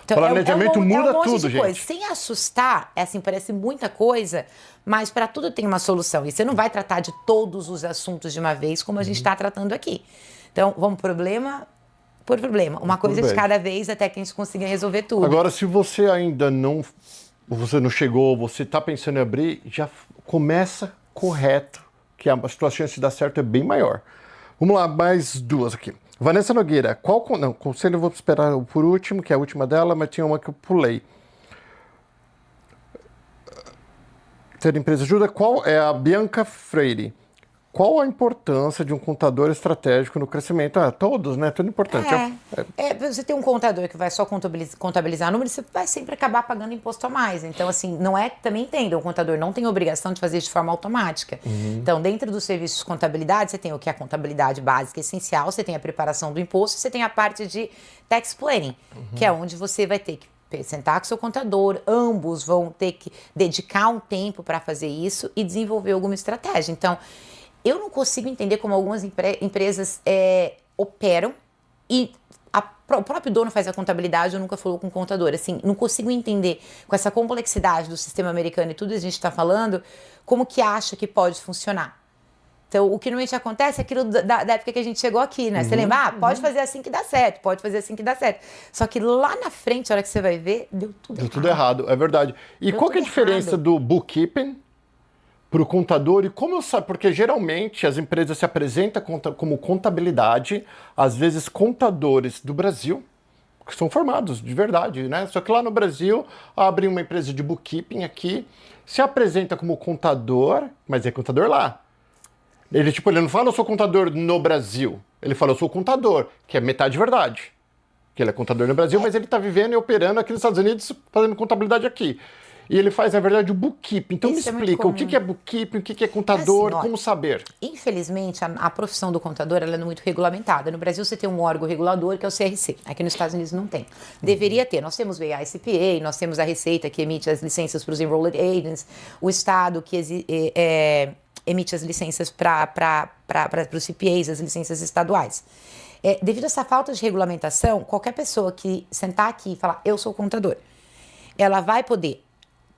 Então, planejamento muda um monte tudo, de coisa. gente. Sem assustar, assim, parece muita coisa, mas para tudo tem uma solução. E você não vai tratar de todos os assuntos de uma vez, como a gente está tratando aqui. Então, vamos problema por problema. Uma coisa de cada vez até que a gente consiga resolver tudo. Agora, se você ainda não chegou, você está pensando em abrir, já começa correto, que a sua chance de dar certo é bem maior. Vamos lá, mais duas aqui. Vanessa Nogueira, conselho eu vou esperar por último, que é a última dela, mas tinha uma que eu pulei. Ter empresa ajuda, qual é a Bianca Freire? Qual a importância de um contador estratégico no crescimento? Todos, né? Tudo importante. Você tem um contador que vai só contabilizar números, você vai sempre acabar pagando imposto a mais. Então, assim, não é, também entenda, o contador não tem obrigação de fazer isso de forma automática. Então, dentro dos serviços de contabilidade, você tem o que é a contabilidade básica e essencial, você tem a preparação do imposto, você tem a parte de tax planning, que é onde você vai ter que sentar com o seu contador, ambos vão ter que dedicar um tempo para fazer isso e desenvolver alguma estratégia. Então, eu não consigo entender como algumas empresas operam e o próprio dono faz a contabilidade, eu nunca falou com o contador. Assim, não consigo entender com essa complexidade do sistema americano e tudo que a gente está falando, como que acha que pode funcionar. Então, o que normalmente acontece é aquilo da época que a gente chegou aqui, né? Você lembra? Pode fazer assim que dá certo, pode fazer assim que dá certo. Só que lá na frente, a hora que você vai ver, deu tudo errado, é verdade. E qual que é a diferença do bookkeeping para o contador, e como eu sei, porque geralmente as empresas se apresentam como contabilidade, às vezes contadores do Brasil, que são formados de verdade, né? Só que lá no Brasil, abrem uma empresa de bookkeeping aqui, se apresenta como contador, mas é contador lá. Ele não fala, eu sou contador no Brasil. Ele fala, eu sou contador, que é metade verdade. Que ele é contador no Brasil, mas ele está vivendo e operando aqui nos Estados Unidos, fazendo contabilidade aqui. E ele faz, na verdade, o bookkeeping. Então, isso me explica, o que é bookkeeping, o que é contador, assim, como saber? Infelizmente, a profissão do contador ela é muito regulamentada. No Brasil, você tem um órgão regulador, que é o CRC. Aqui nos Estados Unidos não tem. Deveria ter. Nós temos o AICPA, nós temos a Receita, que emite as licenças para os Enrolled Agents, o Estado, que emite as licenças para os CPAs, as licenças estaduais. Devido a essa falta de regulamentação, qualquer pessoa que sentar aqui e falar, eu sou contador, ela vai poder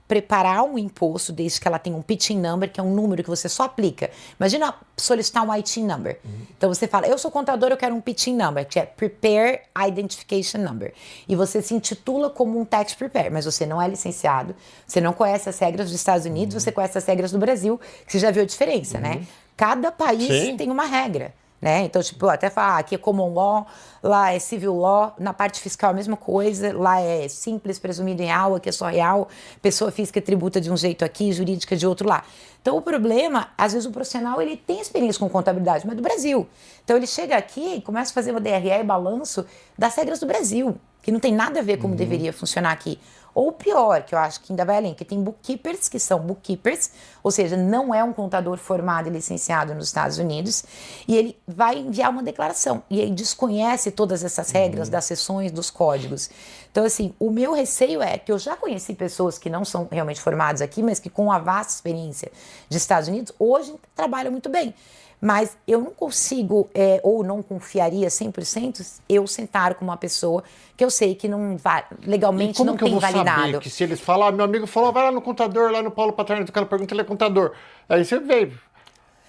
preparar um imposto desde que ela tenha um pitching number, que é um número que você só aplica. Imagina solicitar um IT number. Então você fala, eu sou contador, eu quero um pitching number, que é Prepare Identification Number. E você se intitula como um tax preparer, mas você não é licenciado, você não conhece as regras dos Estados Unidos, você conhece as regras do Brasil, que você já viu a diferença, né? Cada país tem uma regra. Né? Então, até falar, aqui é common law, lá é civil law, na parte fiscal a mesma coisa, lá é simples, presumido em real, aqui é só real, pessoa física tributa de um jeito aqui, jurídica de outro lá. Então, o problema, às vezes o profissional, ele tem experiência com contabilidade, mas do Brasil. Então, ele chega aqui e começa a fazer uma DRE e balanço das regras do Brasil, que não tem nada a ver como deveria funcionar aqui. Ou pior, que eu acho que ainda vai além, que tem bookkeepers, que são bookkeepers, ou seja, não é um contador formado e licenciado nos Estados Unidos, e ele vai enviar uma declaração, e ele desconhece todas essas regras das seções, dos códigos. Então, assim, o meu receio é que eu já conheci pessoas que não são realmente formadas aqui, mas que com a vasta experiência de Estados Unidos, hoje trabalham muito bem. Mas eu não consigo, ou não confiaria 100%, eu sentar com uma pessoa que eu sei que não legalmente não tem validado. Como que eu vou saber que se eles falam, meu amigo falou, vai lá no contador, lá no Paulo Paterno, o cara pergunta, ele é contador. Aí você veio.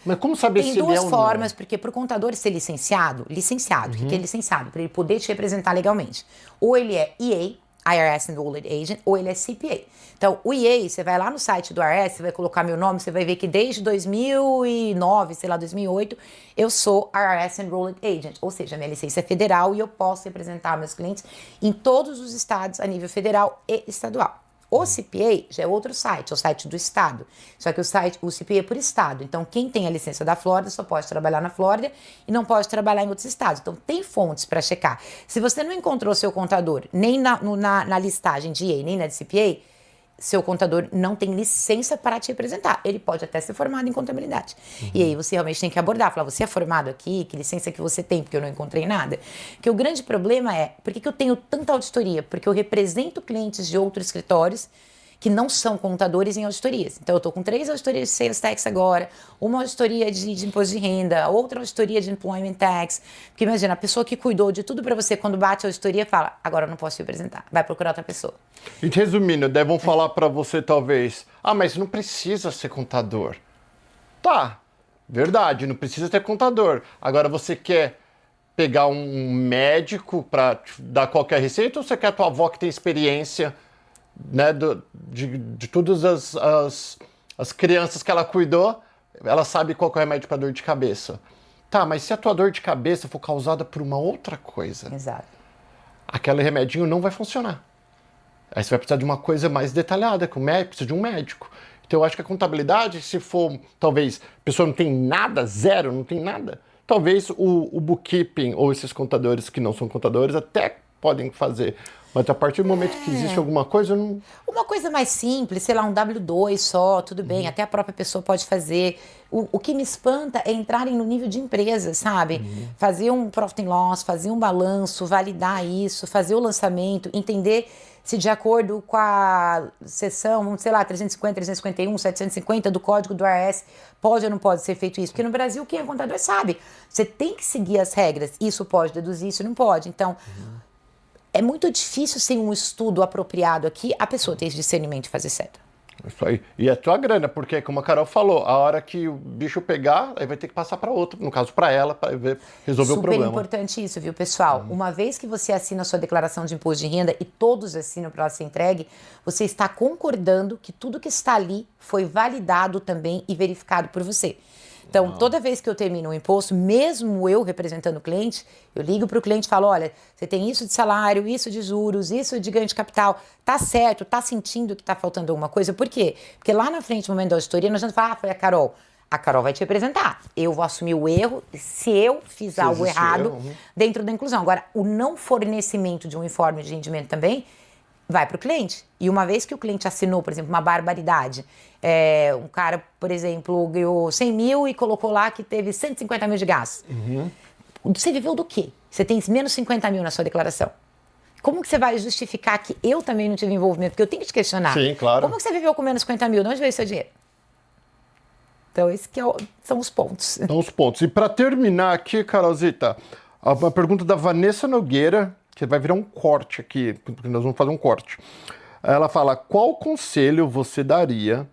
Mas como saber se ele é ou não? Tem duas formas, porque para o contador ser licenciado, o que é licenciado? Para ele poder te representar legalmente. Ou ele é EA, IRS Enrolled Agent, ou ele é CPA. Então, o EA, você vai lá no site do IRS, você vai colocar meu nome, você vai ver que desde 2009, 2008, eu sou IRS Enrolled Agent, ou seja, minha licença é federal e eu posso representar meus clientes em todos os estados a nível federal e estadual. O CPA já é outro site, é o site do estado. Só que o CPA é por estado. Então, quem tem a licença da Flórida só pode trabalhar na Flórida e não pode trabalhar em outros estados. Então, tem fontes para checar. Se você não encontrou seu contador nem na listagem de EA, nem na de CPA, seu contador não tem licença para te representar. Ele pode até ser formado em contabilidade. E aí você realmente tem que abordar, falar, você é formado aqui? Que licença que você tem? Porque eu não encontrei nada. Porque o grande problema é, por que eu tenho tanta auditoria? Porque eu represento clientes de outros escritórios que não são contadores em auditorias. Então, eu estou com 3 auditorias de Sales Tax agora, uma auditoria de imposto de renda, outra auditoria de Employment Tax. Porque imagina, a pessoa que cuidou de tudo para você, quando bate a auditoria, fala, agora eu não posso te representar, vai procurar outra pessoa. E resumindo, daí vão falar para você talvez, mas não precisa ser contador. Tá, verdade, não precisa ter contador. Agora você quer pegar um médico para dar qualquer receita ou você quer a tua avó que tem experiência, né, de todas as crianças que ela cuidou, ela sabe qual que é o remédio para dor de cabeça. Tá, mas se a tua dor de cabeça for causada por uma outra coisa, Exato. aquele remedinho não vai funcionar. Aí você vai precisar de uma coisa mais detalhada, que o médico precisa de um médico. Então eu acho que a contabilidade, se for, talvez, a pessoa não tem nada, zero, não tem nada, talvez o bookkeeping ou esses contadores que não são contadores até podem fazer. Mas a partir do momento que existe alguma coisa, não... Uma coisa mais simples, sei lá, um W2 só, tudo bem, até a própria pessoa pode fazer. O que me espanta é entrarem no nível de empresa, sabe? Fazer um profit and loss, fazer um balanço, validar isso, fazer o lançamento, entender se de acordo com a seção, sei lá, 350, 351, 750 do código do IRS, pode ou não pode ser feito isso. Porque no Brasil, quem é contador sabe. Você tem que seguir as regras. Isso pode deduzir, isso não pode. Então... É muito difícil, sem um estudo apropriado aqui, a pessoa ter esse discernimento de fazer certo. Isso aí. E é tua grana, porque, como a Carol falou, a hora que o bicho pegar, aí vai ter que passar para outro, no caso para ela, para resolver o problema. Super importante isso, viu, pessoal? Uma vez que você assina a sua declaração de imposto de renda e todos assinam para ela ser entregue, você está concordando que tudo que está ali foi validado também e verificado por você. Então, toda vez que eu termino um imposto, mesmo eu representando o cliente, eu ligo para o cliente e falo, olha, você tem isso de salário, isso de juros, isso de ganho de capital, tá certo, tá sentindo que tá faltando alguma coisa? Por quê? Porque lá na frente, no momento da auditoria, nós vamos falar, foi a Carol vai te representar, eu vou assumir o erro se eu fiz algo errado dentro da inclusão. Agora, o não fornecimento de um informe de rendimento também vai para o cliente. E uma vez que o cliente assinou, por exemplo, uma barbaridade, um cara, por exemplo, ganhou 100 mil e colocou lá que teve 150 mil de gastos. Você viveu do quê? Você tem menos 50 mil na sua declaração. Como que você vai justificar que eu também não tive envolvimento? Porque eu tenho que te questionar. Sim, claro. Como que você viveu com menos 50 mil? De onde veio o seu dinheiro? Então, esses que são os pontos. São os pontos. E para terminar aqui, Carolzita, uma pergunta da Vanessa Nogueira, que vai virar um corte aqui, porque nós vamos fazer um corte. Ela fala, qual conselho você daria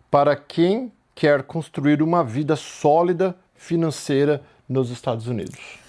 para quem quer construir uma vida sólida financeira nos Estados Unidos?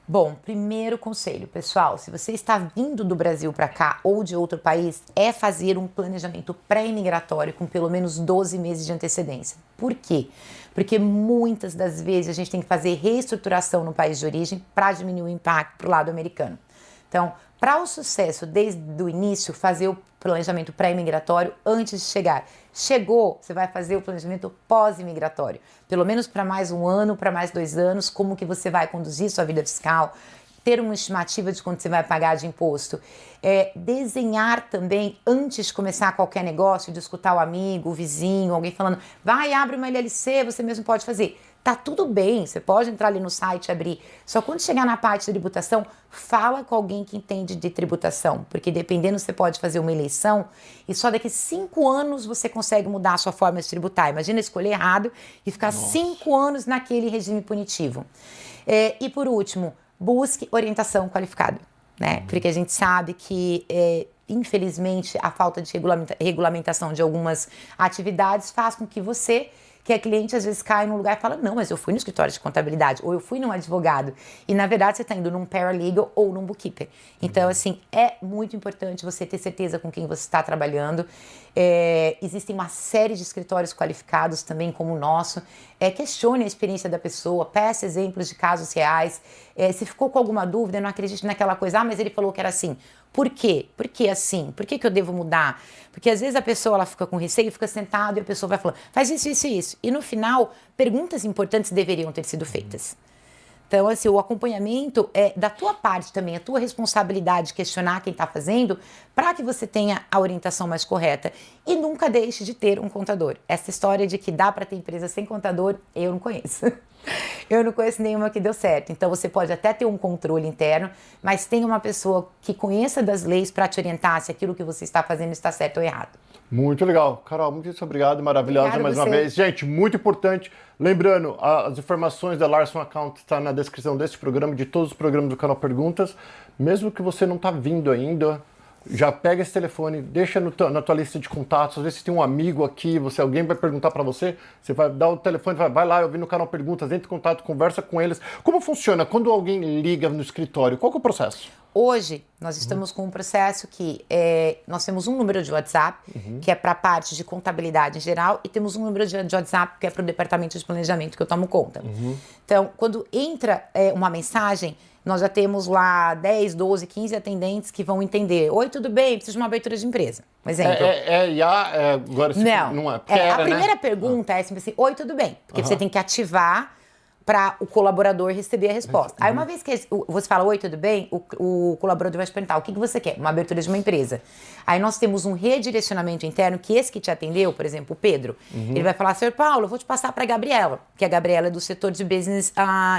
Bom, primeiro conselho, pessoal, se você está vindo do Brasil para cá ou de outro país, é fazer um planejamento pré-imigratório com pelo menos 12 meses de antecedência. Por quê? Porque muitas das vezes a gente tem que fazer reestruturação no país de origem para diminuir o impacto para o lado americano. Então, para o sucesso desde o início, fazer o planejamento pré-imigratório antes de chegar. Chegou, você vai fazer o planejamento pós-imigratório. Pelo menos para mais um ano, para mais 2 anos, como que você vai conduzir sua vida fiscal, ter uma estimativa de quanto você vai pagar de imposto. Desenhar também, antes de começar qualquer negócio, de escutar o amigo, o vizinho, alguém falando, vai, abre uma LLC, você mesmo pode fazer. Tá tudo bem, você pode entrar ali no site e abrir. Só quando chegar na parte de tributação, fala com alguém que entende de tributação. Porque dependendo, você pode fazer uma eleição e só daqui 5 anos você consegue mudar a sua forma de tributar. Imagina escolher errado e ficar 5 anos naquele regime punitivo. E por último, busque orientação qualificada, né? Porque a gente sabe que, infelizmente, a falta de regulamentação de algumas atividades faz com que você, que é cliente, às vezes cai num lugar e fala, não, mas eu fui no escritório de contabilidade, ou eu fui num advogado. E, na verdade, você está indo num paralegal ou num bookkeeper. Então, assim, é muito importante você ter certeza com quem você está trabalhando. Existem uma série de escritórios qualificados também, como o nosso. Questione a experiência da pessoa, peça exemplos de casos reais. Se ficou com alguma dúvida, não acredite naquela coisa, mas ele falou que era assim. Por quê? Por que assim? Por que eu devo mudar? Porque às vezes a pessoa ela fica com receio, fica sentada e a pessoa vai falando, faz isso, isso e isso. E no final, perguntas importantes deveriam ter sido feitas. Então, assim, o acompanhamento é da tua parte também, a tua responsabilidade de questionar quem está fazendo para que você tenha a orientação mais correta. E nunca deixe de ter um contador. Essa história de que dá para ter empresa sem contador, eu não conheço. Eu não conheço nenhuma que deu certo. Então, você pode até ter um controle interno, mas tenha uma pessoa que conheça das leis para te orientar se aquilo que você está fazendo está certo ou errado. Muito legal. Carol, muito obrigado, maravilhosa Obrigada mais uma você. vez. Gente, muito importante, lembrando, as informações da Larson Account estão na descrição deste programa, de todos os programas do canal Perguntas. Mesmo que você não está vindo ainda, já pega esse telefone, deixa na tua lista de contatos, às vezes você tem um amigo aqui, alguém vai perguntar para você, você vai dar o telefone, vai lá, eu vi no canal Perguntas, entre em contato, conversa com eles. Como funciona quando alguém liga no escritório? Qual que é o processo? Hoje, nós estamos com um processo que nós temos um número de WhatsApp, que é para a parte de contabilidade em geral, e temos um número de WhatsApp que é para o departamento de planejamento, que eu tomo conta. Então, quando entra uma mensagem, nós já temos lá 10, 12, 15 atendentes que vão entender. Oi, tudo bem? Preciso de uma abertura de empresa. Um exemplo. Agora não é. Porque A era, primeira né? pergunta é sempre assim, oi, tudo bem? Porque você tem que ativar para o colaborador receber a resposta. Aí uma vez que você fala, oi, tudo bem? O colaborador vai te perguntar, o que você quer? Uma abertura de uma empresa. Aí nós temos um redirecionamento interno, que esse que te atendeu, por exemplo, o Pedro, ele vai falar, Sr. Paulo, eu vou te passar para a Gabriela, que a Gabriela é do setor de Business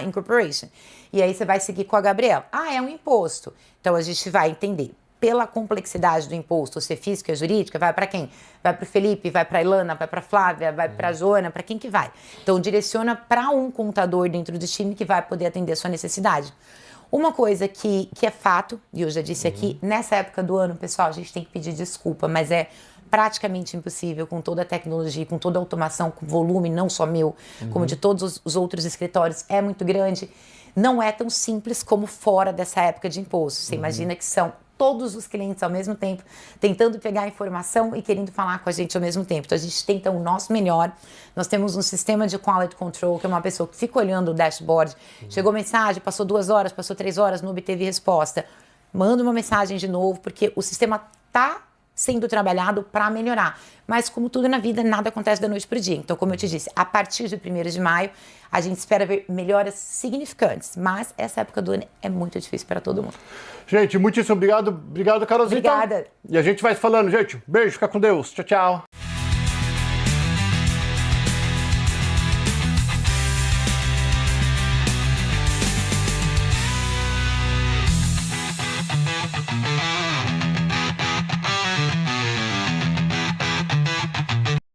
Incorporation. E aí você vai seguir com a Gabriela. É um imposto. Então a gente vai entender. Pela complexidade do imposto, ser física e jurídica, vai para quem? Vai para o Felipe, vai para a Ilana, vai para a Flávia, vai para a Joana, para quem que vai? Então, direciona para um contador dentro do time que vai poder atender a sua necessidade. Uma coisa que é fato, e eu já disse aqui, nessa época do ano, pessoal, a gente tem que pedir desculpa, mas é praticamente impossível com toda a tecnologia, com toda a automação, com volume, não só meu, como de todos os outros escritórios, é muito grande. Não é tão simples como fora dessa época de imposto. Você imagina que são todos os clientes ao mesmo tempo, tentando pegar a informação e querendo falar com a gente ao mesmo tempo. Então, a gente tenta o nosso melhor. Nós temos um sistema de quality control, que é uma pessoa que fica olhando o dashboard. Chegou mensagem, passou 2 horas, passou 3 horas, não obteve resposta. Manda uma mensagem de novo, porque o sistema está sendo trabalhado para melhorar. Mas, como tudo na vida, nada acontece da noite para o dia. Então, como eu te disse, a partir de 1º de maio, a gente espera ver melhoras significantes. Mas essa época do ano é muito difícil para todo mundo. Gente, muitíssimo obrigado. Obrigado, Carolzinha. Obrigada. E a gente vai falando, gente. Beijo, fica com Deus. Tchau, tchau.